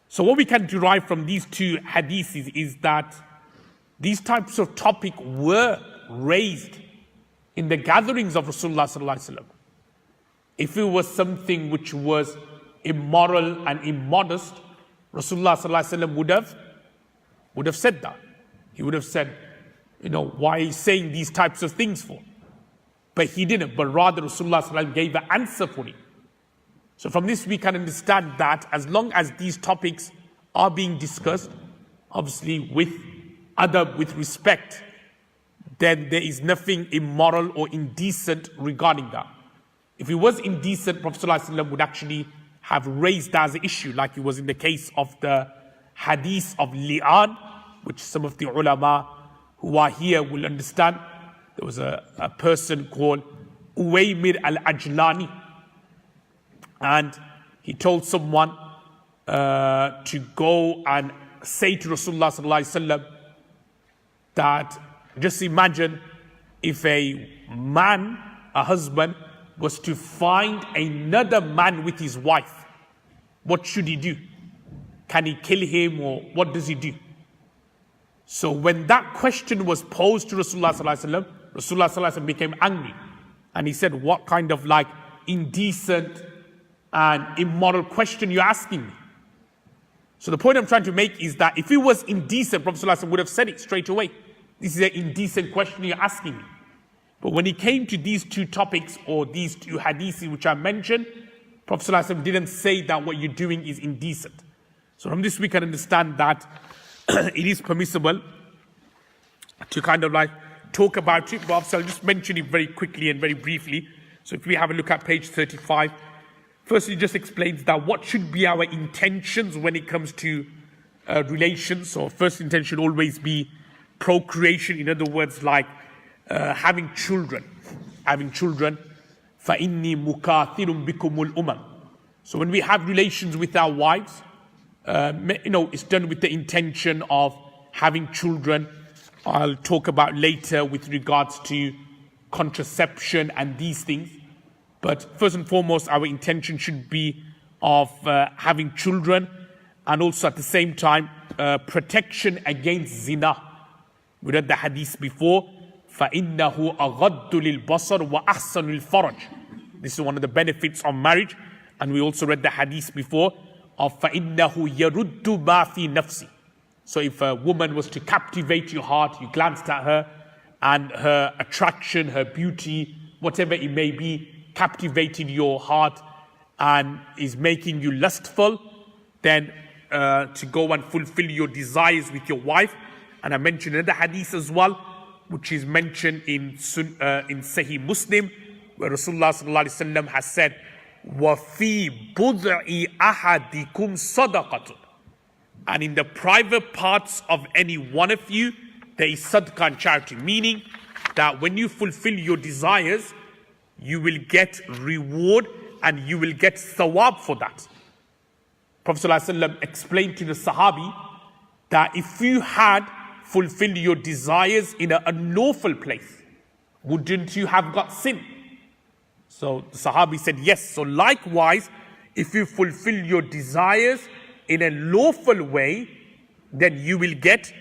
So what we can derive from these two hadiths is that these types of topics were raised in the gatherings of Rasulullah sallallahu alaihi wasallam. If it was something which was immoral and immodest, Rasulullah sallallahu alaihi wasallam would have said that. He would have said, why are you saying these types of things for? But he didn't, but rather Rasulullah sallallahu alaihi wasallam gave an answer for it. So from this we can understand that as long as these topics are being discussed, obviously with adab, with respect, then there is nothing immoral or indecent regarding that. If it was indecent, Prophet ﷺ would actually have raised that as an issue, like it was in the case of the Hadith of Li'an, which some of the ulama who are here will understand. There was a person called Uwaymir al-Ajlani, and he told someone to go and say to Rasulullah sallallahu alaihi wasallam that just imagine if a man, a husband, was to find another man with his wife, what should he do? Can he kill him, or what does he do? So when that question was posed to Rasulullah sallallahu alaihi wasallam, Rasulullah sallallahu alaihi wasallam became angry, and he said, what kind of like indecent and immoral question you're asking me? So the point I'm trying to make is that if it was indecent, Prophet ﷺ would have said it straight away. This is an indecent question you're asking me. But when it came to these two topics or these two hadiths which I mentioned, Prophet ﷺ didn't say that what you're doing is indecent. So from this we can understand that it is permissible to kind of like talk about it. But I'll just mention it very quickly and very briefly. So if we have a look at page 35, first, it just explains that what should be our intentions when it comes to relations. So first intention always be procreation. In other words, like having children. فَإِنِّي مُكَاثِرٌ بِكُمُ الْأُمَمِ. So when we have relations with our wives, it's done with the intention of having children. I'll talk about later with regards to contraception and these things. But first and foremost, our intention should be of having children, and also at the same time, protection against zina. We read the hadith before, فَإِنَّهُ أَغَدُّ لِلْبَصَرِ وَأَحْسَنُ الْفَرَجِ. This is one of the benefits of marriage. And we also read the hadith before of فَإِنَّهُ يَرُدُّ مَا فِي نَفْسِ. So if a woman was to captivate your heart, you glanced at her, and her attraction, her beauty, whatever it may be, captivated your heart and is making you lustful, then to go and fulfill your desires with your wife. And I mentioned another hadith as well, which is mentioned in Sahih Muslim, where Rasulullah sallallahu alaihi wasallam has said, وَفِي بُضْعِ أَحَدِكُمْ صَدَقَةٌ. And in the private parts of any one of you, there is sadaqah and charity, meaning that when you fulfill your desires, you will get reward and you will get thawab for that. Prophet ﷺ explained to the Sahabi that if you had fulfilled your desires in an unlawful place, wouldn't you have got sin? So the Sahabi said yes. So likewise, if you fulfill your desires in a lawful way, then you will get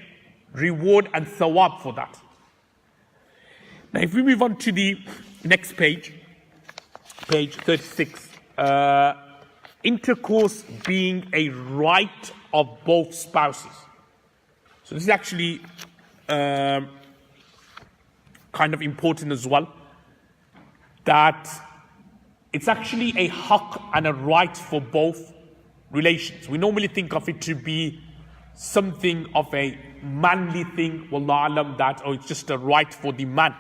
reward and thawab for that. Now if we move on to the next page, page 36, intercourse being a right of both spouses. So this is actually kind of important as well, that it's actually a haqq and a right for both relations. We normally think of it to be something of a manly thing, wallahu alam, that it's just a right for the man.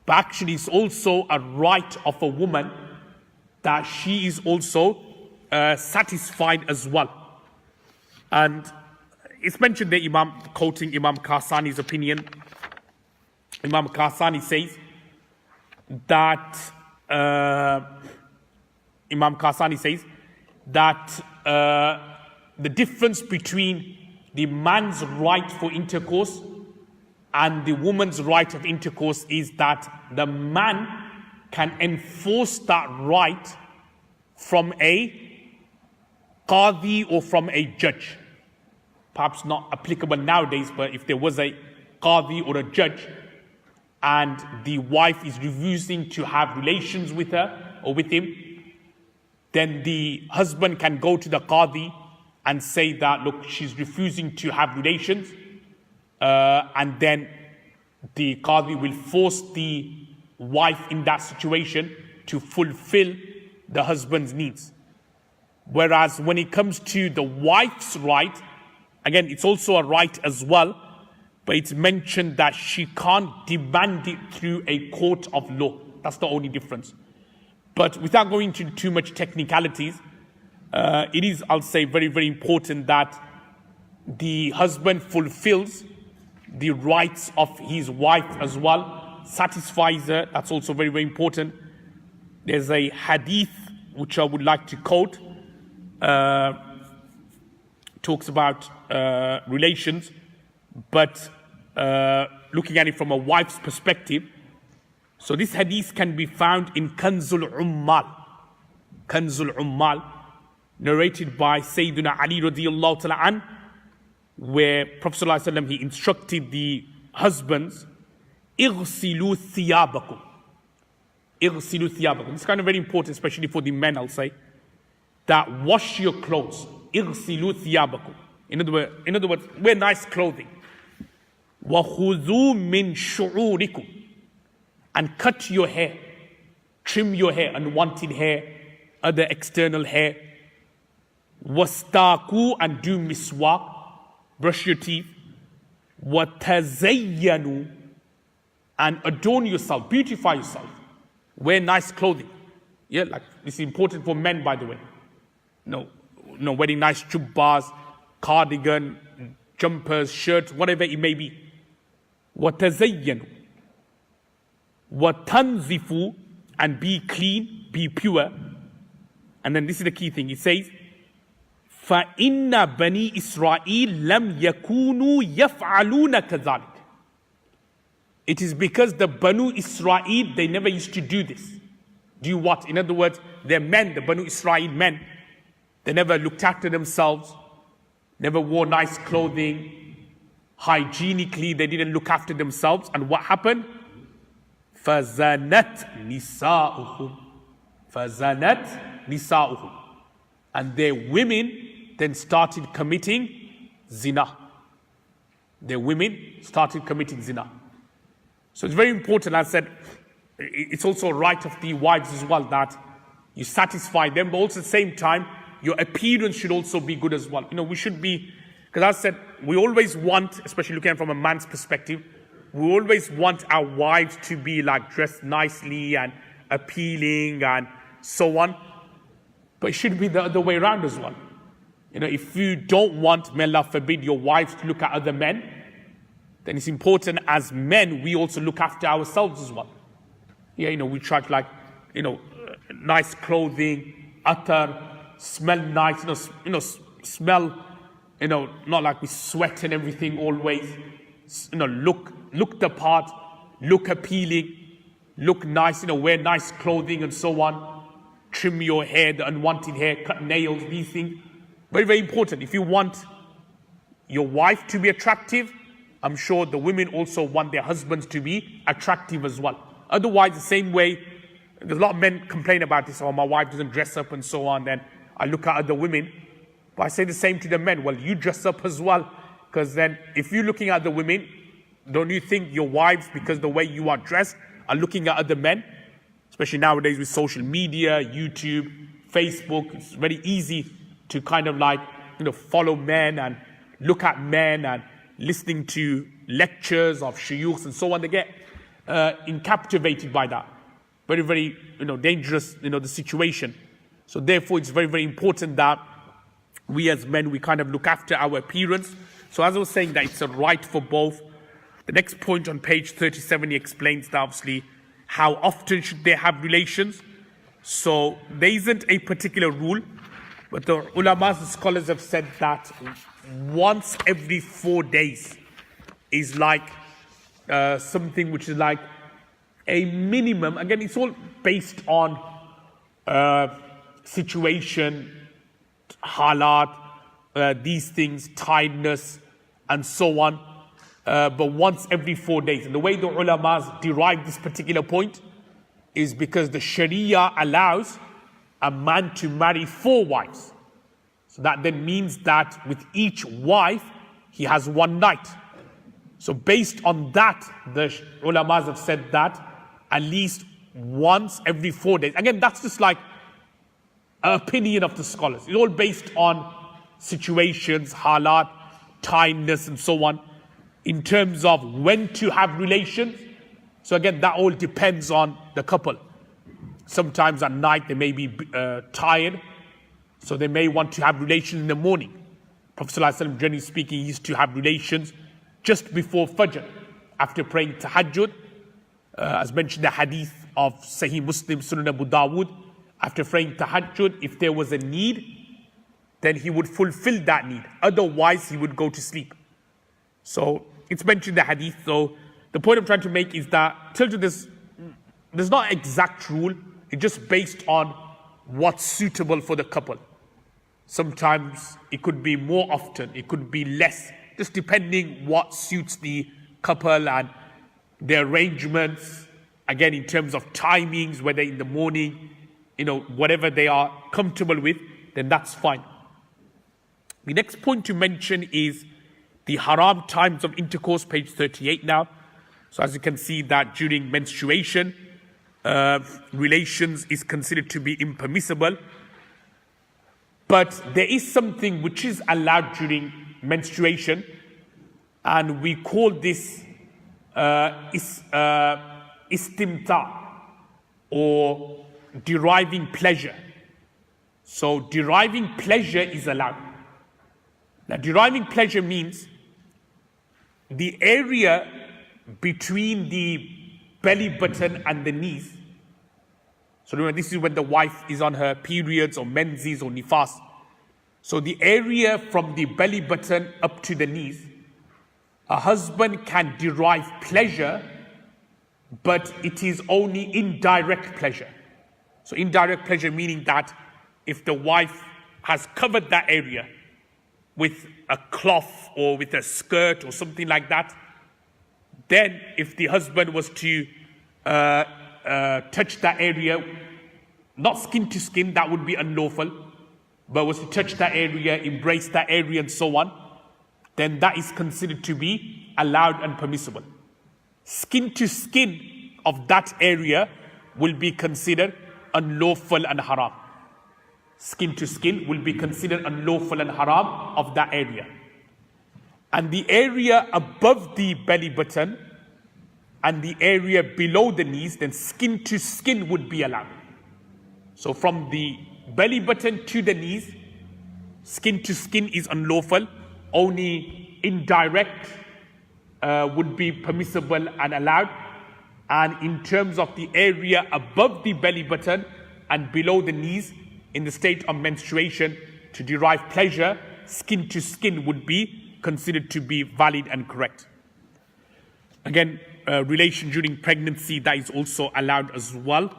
But actually it's also a right of a woman that she is also satisfied as well. And it's mentioned there, quoting Imam Kasani's opinion. Imam Kasani says that the difference between the man's right for intercourse and the woman's right of intercourse is that the man can enforce that right from a qadi or from a judge. Perhaps not applicable nowadays, but if there was a qadi or a judge and the wife is refusing to have relations with her or with him, then the husband can go to the qadi and say that, look, she's refusing to have relations, and then the qadi will force the wife in that situation to fulfill the husband's needs. Whereas when it comes to the wife's right, again, it's also a right as well, but it's mentioned that she can't demand it through a court of law. That's the only difference. But without going into too much technicalities, it is, I'll say, very, very important that the husband fulfills the rights of his wife as well, satisfies her. That's also very, very important. There's a hadith which I would like to quote, talks about relations, but looking at it from a wife's perspective. So this hadith can be found in Kanzul Ummal, narrated by Sayyidina Ali radiyallahu ta'ala an, where Prophet sallallahu alaihi wasallam, he instructed the husbands, اغسلوا ثيابكم. اغسلوا ثيابكم. It's kind of very important, especially for the men, I'll say, that wash your clothes. اغسلوا ثيابكم. In other words, wear nice clothing. وخذوا من شعوركم. And cut your hair, trim your hair, unwanted hair, other external hair. Wastaku, and do miswak, brush your teeth. Watazayyanu, and adorn yourself, beautify yourself. Wear nice clothing. Yeah, like this is important for men, by the way. No, wearing nice jubbas, cardigan, jumpers, shirts, whatever it may be. Watazayyanu. وَتَنْزِفُ, and be clean, be pure. And then this is the key thing. It says, فَإِنَّ بَنِي إِسْرَائِيلَ لَمْ يَكُونُوا يَفْعَلُونَ كَذَلِكَ. It is because the Banu Israel, they never used to do this. Do what? In other words, they're men, the Banu Israel men. They never looked after themselves, never wore nice clothing. Hygienically, they didn't look after themselves. And what happened? فَزَنَتْ نِسَاؤُهُمْ. And their women then started committing zina. Their women started committing zina. So it's very important, as I said, it's also a right of the wives as well that you satisfy them, but also at the same time, your appearance should also be good as well. We should be, because as I said, we always want, especially looking at it from a man's perspective, we always want our wives to be like dressed nicely and appealing and so on. But it should be the other way around as well. If you don't want, may Allah forbid, your wives to look at other men, then it's important as men, we also look after ourselves as well. Yeah, we try to nice clothing, attar, smell nice, smell, not like we sweat and everything always. Look the part, look appealing, look nice, wear nice clothing and so on. Trim your hair, the unwanted hair, cut nails, these things. Very, very important. If you want your wife to be attractive, I'm sure the women also want their husbands to be attractive as well. Otherwise, the same way, there's a lot of men complain about this, my wife doesn't dress up and so on, then I look at other women. But I say the same to the men, well, you dress up as well, because then if you're looking at the women, don't you think your wives, because the way you are dressed, are looking at other men? Especially nowadays with social media, YouTube, Facebook, it's very easy to kind of follow men and look at men and listening to lectures of shuyukhs and so on. They get captivated by that. Very, very, dangerous, the situation. So therefore, it's very, very important that we as men, we kind of look after our appearance. So as I was saying, that it's a right for both. The next point on page 37, he explains that obviously how often should they have relations. So there isn't a particular rule, but the ulamas, the scholars have said that once every 4 days is like something which is like a minimum. Again, it's all based on situation, halat, these things, tiredness, and so on. But once every 4 days. And the way the ulamas derive this particular point is because the Sharia allows a man to marry 4 wives. So that then means that with each wife, he has one night. So based on that, the ulamas have said that at least once every 4 days. Again, that's just like an opinion of the scholars. It's all based on situations, halat, tiredness, and so on. In terms of when to have relations, so again, that all depends on the couple. Sometimes at night they may be tired, so they may want to have relations in the morning. Prophet ﷺ, generally speaking, used to have relations just before Fajr, after praying Tahajjud. As mentioned, the Hadith of Sahih Muslim, Sunan Abu Dawud, after praying Tahajjud, if there was a need, then he would fulfill that need. Otherwise, he would go to sleep. So it's mentioned in the Hadith. So the point I'm trying to make is that till to this, there's not an exact rule. It's just based on what's suitable for the couple. Sometimes it could be more often, it could be less, just depending what suits the couple and their arrangements. Again, in terms of timings, whether in the morning, whatever they are comfortable with, then that's fine. The next point to mention is the haram times of intercourse, page 38 now. So as you can see that during menstruation, relations is considered to be impermissible. But there is something which is allowed during menstruation, and we call this istimta, or deriving pleasure. So deriving pleasure is allowed. Now deriving pleasure means the area between the belly button and the knees. So remember, this is when the wife is on her periods or menses or nifas. So the area from the belly button up to the knees, a husband can derive pleasure, but it is only indirect pleasure. So indirect pleasure meaning that if the wife has covered that area with a cloth or with a skirt or something like that, then if the husband was to touch that area, not skin to skin, that would be unlawful, but was to touch that area, embrace that area and so on, then that is considered to be allowed and permissible. Skin to skin of that area will be considered unlawful and haram. Skin to skin will be considered unlawful and haram of that area. And the area above the belly button and the area below the knees, then skin to skin would be allowed. So from the belly button to the knees, skin to skin is unlawful. Only indirect would be permissible and allowed. And in terms of the area above the belly button and below the knees, in the state of menstruation, to derive pleasure, skin to skin would be considered to be valid and correct. Again, relation during pregnancy, that is also allowed as well.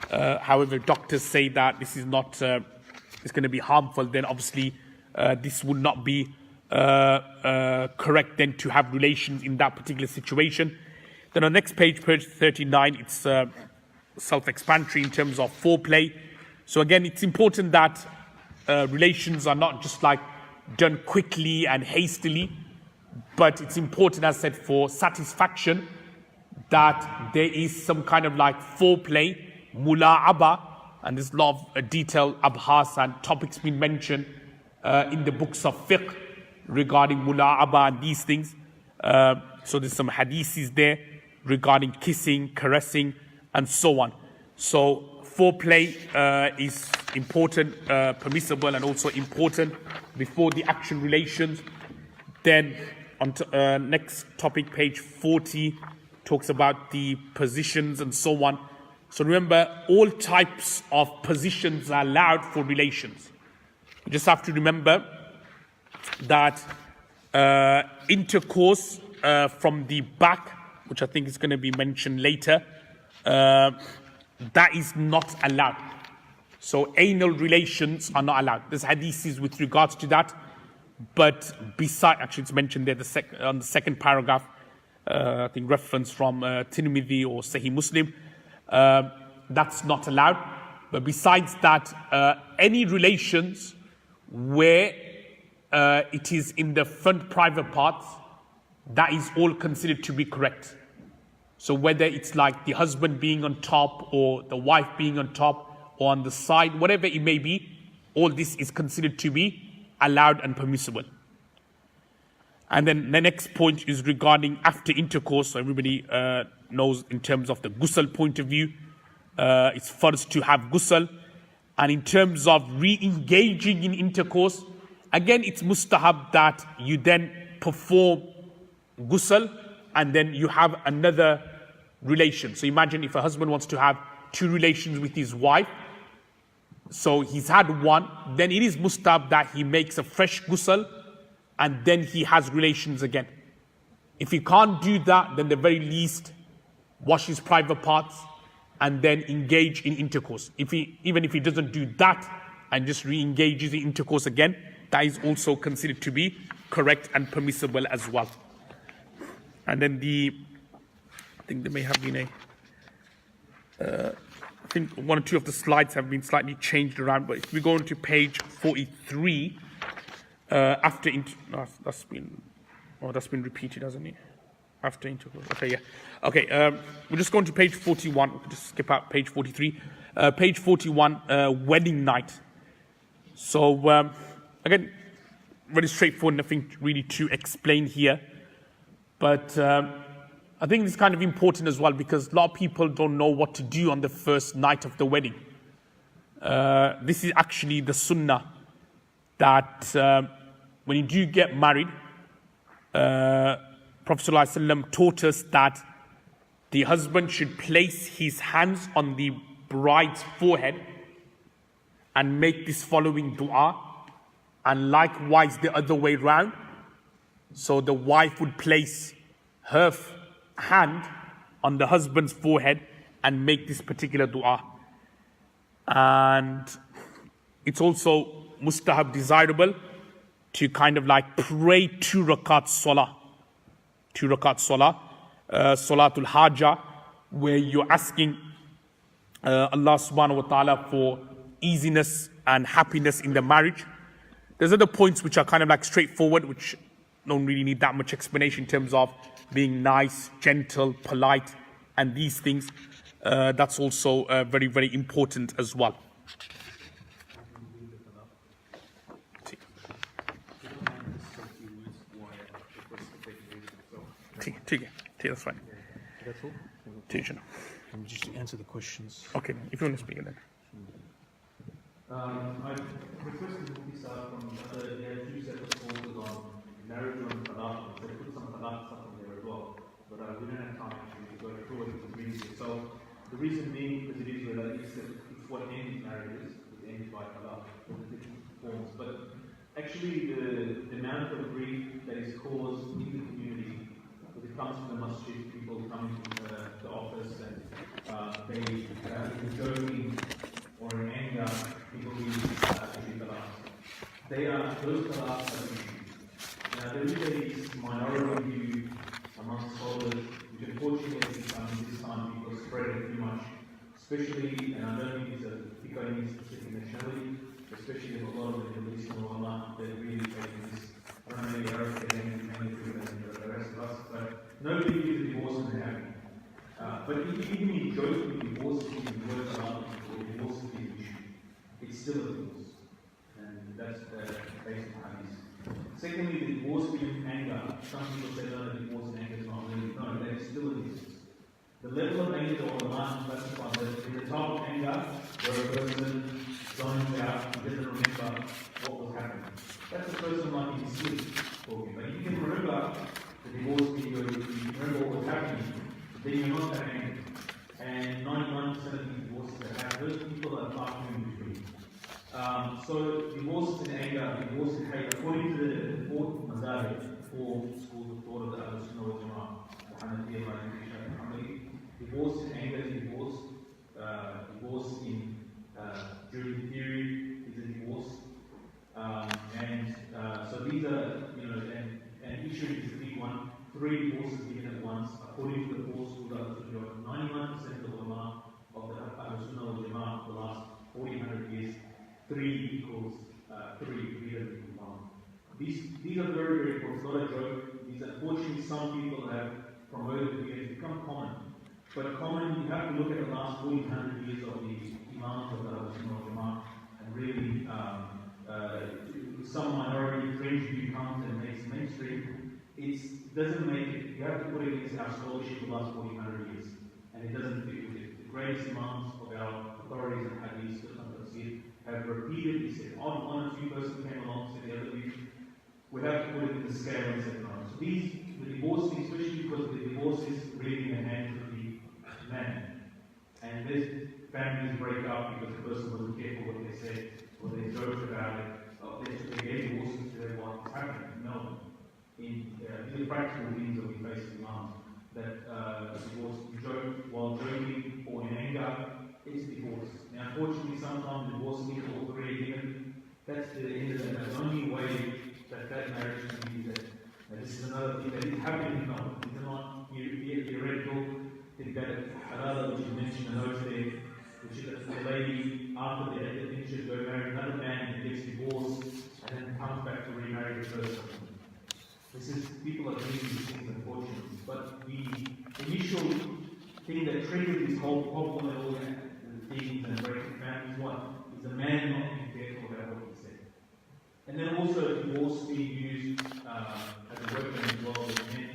However, doctors say that this is not, it's going to be harmful, then obviously this would not be correct then to have relations in that particular situation. Then on the next page, page 39, it's self-explanatory in terms of foreplay. So again, it's important that relations are not just like done quickly and hastily, but it's important, as I said, for satisfaction, that there is some kind of like foreplay, mula'aba, and there's a lot of detailed abhas and topics being mentioned in the books of fiqh regarding mula'aba and these things. So there's some hadiths there regarding kissing, caressing, and so on. So foreplay is important, permissible, and also important before the action relations. Then on to, next topic, page 40, talks about the positions and so on. So remember, all types of positions are allowed for relations. You just have to remember that intercourse from the back, which I think is going to be mentioned later, that is not allowed. So anal relations are not allowed. There's hadiths with regards to that, but beside, actually it's mentioned there on the second paragraph, I think reference from Tirmidhi or Sahih Muslim, that's not allowed. But besides that, any relations where it is in the front private parts, that is all considered to be correct. So whether it's like the husband being on top or the wife being on top or on the side, whatever it may be, all this is considered to be allowed and permissible. And then the next point is regarding after intercourse. So everybody knows in terms of the ghusl point of view, it's first to have ghusl. And in terms of re-engaging in intercourse, again, it's mustahab that you then perform ghusl and then you have another relation. So imagine if a husband wants to have 2 relations with his wife, so he's had one, then it is mustahab that he makes a fresh ghusl and then he has relations again. If he can't do that, then the very least wash his private parts and then engage in intercourse. Even if he doesn't do that and just re-engages in intercourse again, that is also considered to be correct and permissible as well. And then I think there may have been I think 1 or 2 of the slides have been slightly changed around, but if we go into page 43, that's been repeated, hasn't it? After intercourse. Okay, yeah. Okay, we're just going to page 41. We'll just skip out page 43. Page 41, wedding night. So, again, very straightforward, nothing really to explain here. But I think it's kind of important as well because a lot of people don't know what to do on the first night of the wedding. This is actually the sunnah that when you do get married, Prophet ﷺ taught us that the husband should place his hands on the bride's forehead and make this following dua, and likewise the other way round. So the wife would place her hand on the husband's forehead and make this particular dua. And it's also mustahab, desirable, to kind of like pray 2 rakat salah. 2 rakat salah, salatul hajjah, where you're asking Allah subhanahu wa ta'ala for easiness and happiness in the marriage. There's other points which are kind of like straightforward, which don't really need that much explanation in terms of being nice, gentle, polite, and these things. That's also very, very important as well. That's fine. That's all? Teacher. Let me just answer the questions. Okay, if you want to speak then. I requested Mufti start from they had 2 separate courses on marriage and talaq. They put some talaq stuff on there as well, but we don't have time to go through it completely. So the reason being, because it is related, it's what ends marriages, it ends by talaq in different forms. But actually, the amount of grief that is caused in the community, when it comes to the masjid, people coming to the office and they joking or in anger, people leave talaq. Those talaqs are issues. Now, there is a minority view amongst scholars, which unfortunately this time people spread it too much, especially, and I don't think it's a Fiqh specific nationality, especially a lot of the Middle Eastern ulama that really take this. I don't know the Arab and the rest of us, but nobody is a divorce and happy. But even in joking, divorce is the word allowed or divorce is the issue. It's still a divorce. And that's the basic hadith. Secondly, the divorce being anger. Some people say no, the divorce and anger is not really. No, that is still a divorce. The level of anger that ulama classify that in the type of anger where a person zones out and doesn't remember what was happening. That's a person might be asleep talking. But you can remember the divorce video, you remember what was happening, then you're not that angry. And 99% of the divorces that happen, those people are far in between. So divorces in anger, divorces in hate, according to the 4th Mazahib, 4 schools of thought of the Absol or Jama'ah, Hanafi, Maliki, divorce in anger is divorce. Divorce in during the period is a divorce. So these are, and issue is a big one. 3 divorces given at once, according to the 4 schools of 99% of the ulama of the Absol or Jama'ah for the last 100 years, 3 equals 3, greater than 1. These are very, very important. It's not a joke. These, unfortunately, some people have promoted it to become common. But common, you have to look at the last 100 years of the Imams of the Jama'ah and really some minority fringe view comes and makes mainstream. it doesn't make it, you have to put it against our scholarship for the last 400 years, and it doesn't fit with it. The greatest imams of our authorities and Hadith, have repeatedly said, one or two persons came along, said the other week, we have to put it in the scale and say, no. So the divorce, especially because the divorce is really in the hands of the man, and this families break up because the person wasn't careful what they said, or they joked about it, or they gave divorces to their wife. It's happening. No. These are practical things that we face in Islam. That divorce, you joke while joking or in anger, it's divorce. Now, unfortunately, sometimes divorce needs to be given. That's the end of it. That's the only way that marriage can be that. This is another thing that is happening now. These are not theoretical. Think that another, which you mentioned in those days, which is the lady, after they finish go marry another man and gets divorced and then comes back to remarry the first one. This is, people are doing these things, unfortunately. But the initial thing that triggered this whole problem and all that, the things and breaking families, is the man not being careful about what he said. And then also divorce being used as a weapon as well as men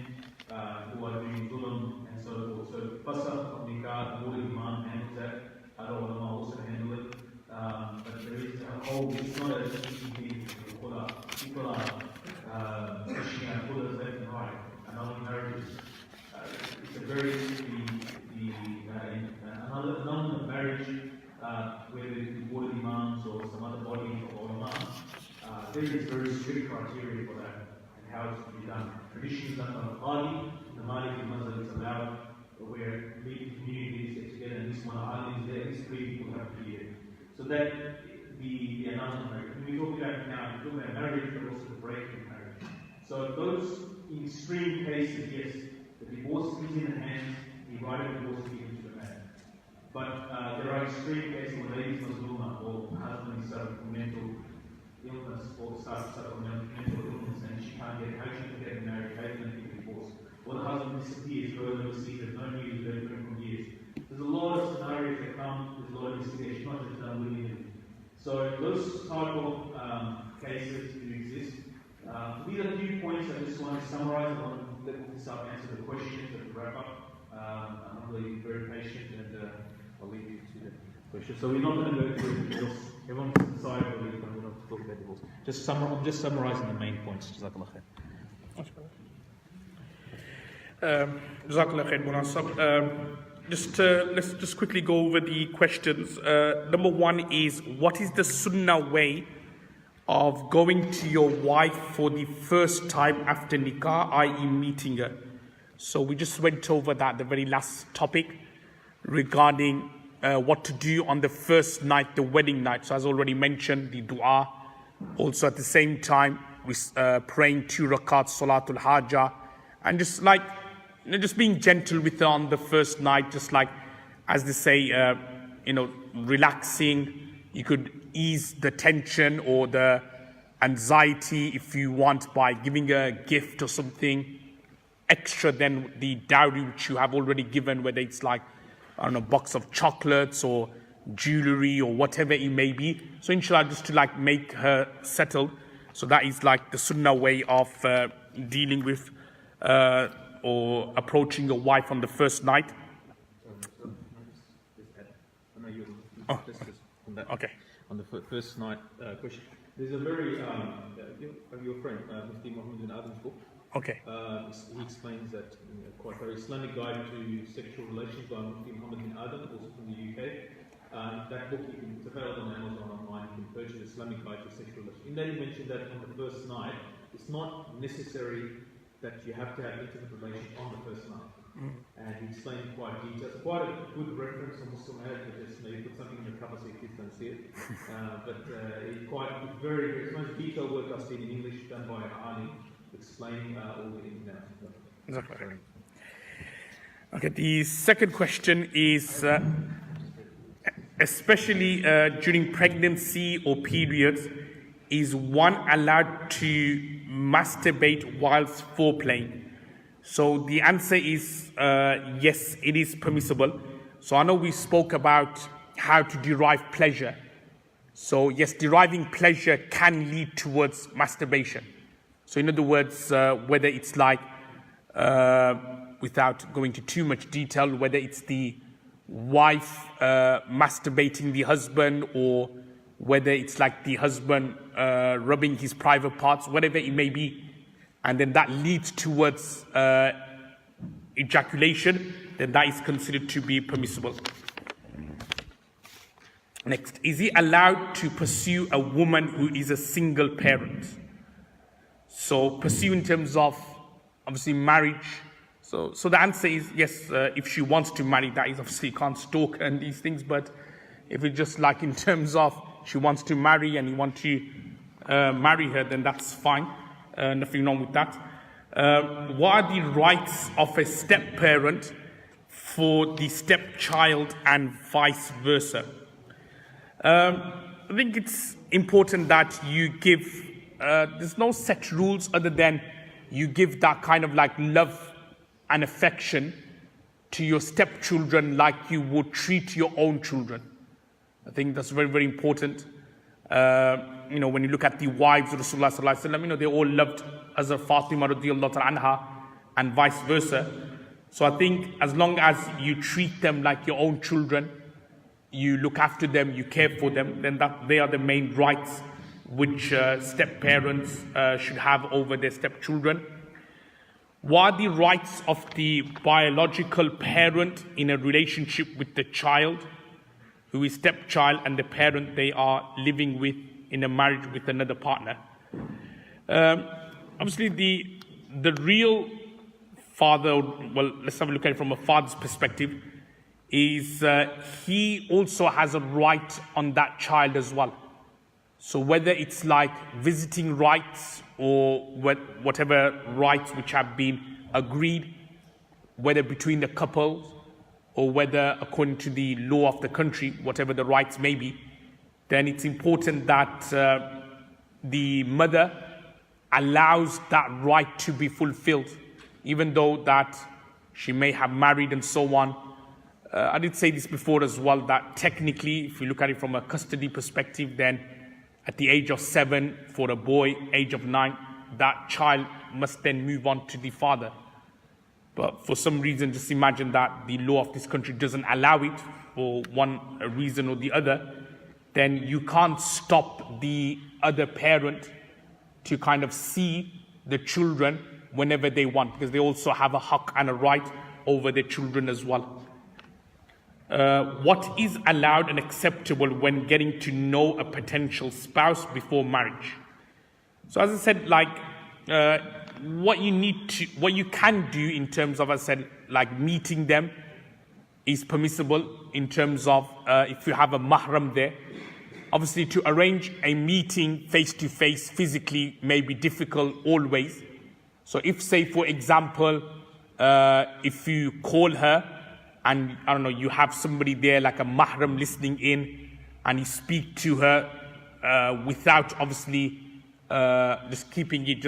who are doing zulm and so forth. So Fasakh of Nikah, Darul Ilm handles that. Other ulama also handle it. But there is a whole, it's not as easy thing. People are pushing out Buddhas left and right, and other marriages. It's a very, another marriage, whether it's board imams or some other body of ulama, there is very strict criteria for that and how it's to be done. Tradition is done by the Qadi, the Maliki Mazhab is allowed, where communities get together and this one is there, these three people have to be there. So that the announcement marriage. When we talk about now, we talk about marriage, but also the breaking marriage. So those extreme cases, yes, the divorce is in the hands, the right of divorce is given to the man. But there are extreme cases where ladies Mazluma or husband is suffering from mental illness or starts suffering from mental illness and she can't get married, how can she get divorced? Or the husband disappears, goes overseas, there's no news, they've been from years. There's a lot of scenarios that come, there's a lot of investigation, not just done willingly. So those type of cases do exist. These are a few points I just want to summarize. I want to let this up answer the questions and wrap up. I'm really very patient and I'll leave you to the questions. So we're not going to go through divorce. Everyone can decide whether we're going to talk about divorce. I'm just summarizing the main points. Jazakallah khair. Jazakallah khair, Munasab. Let's just quickly go over the questions. Number one is, what is the sunnah way of going to your wife for the first time after nikah, i.e. meeting her? So we just went over that, the very last topic, regarding what to do on the first night, the wedding night. So as already mentioned, the dua. Also at the same time, we praying 2 rakats, Salatul Hajjah, and just being gentle with her on the first night, just like, as they say, relaxing. You could ease the tension or the anxiety if you want by giving her a gift or something extra than the dowry which you have already given, whether it's like, I don't know, a box of chocolates or jewelry or whatever it may be. So inshallah, just to like make her settled. So that is like the sunnah way of dealing with or approaching your wife on the first night. Okay. On the first night question, there's a very your friend Mufti Mohammed Tosir's book. Okay. He explains that quite very Islamic guide to sexual relations by Mufti Mohammed also from the UK. That book it's available on Amazon online. You can purchase Islamic guide to sexual relations. In that he mentioned that on the first night, it's not necessary that you have to have intimate relations on the first night. And he explained in quite detail. It's quite a good reference on Muslim marriage, but just maybe put something in the cover so your kids don't see it. It's very, it's most detailed work I've seen in English done by Ali, explaining all the ins and outs. Exactly. Okay, the second question is, especially during pregnancy or periods, is one allowed to masturbate whilst foreplaying? So the answer is yes, it is permissible. So I know we spoke about how to derive pleasure. So yes, deriving pleasure can lead towards masturbation. So in other words, whether it's like, without going into too much detail, whether it's the wife masturbating the husband, or whether it's like the husband rubbing his private parts, whatever it may be, and then that leads towards ejaculation, then that is considered to be permissible. Next, is he allowed to pursue a woman who is a single parent? So pursue in terms of obviously marriage. So the answer is yes, if she wants to marry, that is obviously can't stalk and these things, but if it's just like in terms of she wants to marry and you want to marry her, then that's fine. Nothing wrong with that. What are the rights of a step-parent for the stepchild and vice versa? I think it's important that you give, there's no set rules other than you give that kind of like love and affection to your stepchildren like you would treat your own children. I think that's very, very important. When you look at the wives of Rasulullah sallallahu alaihi wasallam, they all loved Hazrat Fatima radiyallahu ta'ala anha and vice versa. So I think as long as you treat them like your own children, you look after them, you care for them, then that they are the main rights which step-parents should have over their stepchildren. What are the rights of the biological parent in a relationship with the child, who is stepchild, and the parent they are living with in a marriage with another partner? Obviously, the real father, well, let's have a look at it from a father's perspective, is he also has a right on that child as well. So whether it's like visiting rights or whatever rights which have been agreed, whether between the couples or whether according to the law of the country, whatever the rights may be, then it's important that the mother allows that right to be fulfilled, even though that she may have married and so on. I did say this before as well, that technically, if you look at it from a custody perspective, then at the age of 7 for a boy, age of 9, that child must then move on to the father. But for some reason, just imagine that the law of this country doesn't allow it for one reason or the other, then you can't stop the other parent to kind of see the children whenever they want, because they also have a haqq and a right over their children as well. What is allowed and acceptable when getting to know a potential spouse before marriage? So as I said, like what you can do in terms of, as I said, like meeting them is permissible in terms of if you have a mahram there. Obviously, to arrange a meeting face-to-face physically may be difficult always. So if, say, for example, if you call her and, I don't know, you have somebody there like a mahram listening in and you speak to her without obviously just keeping it just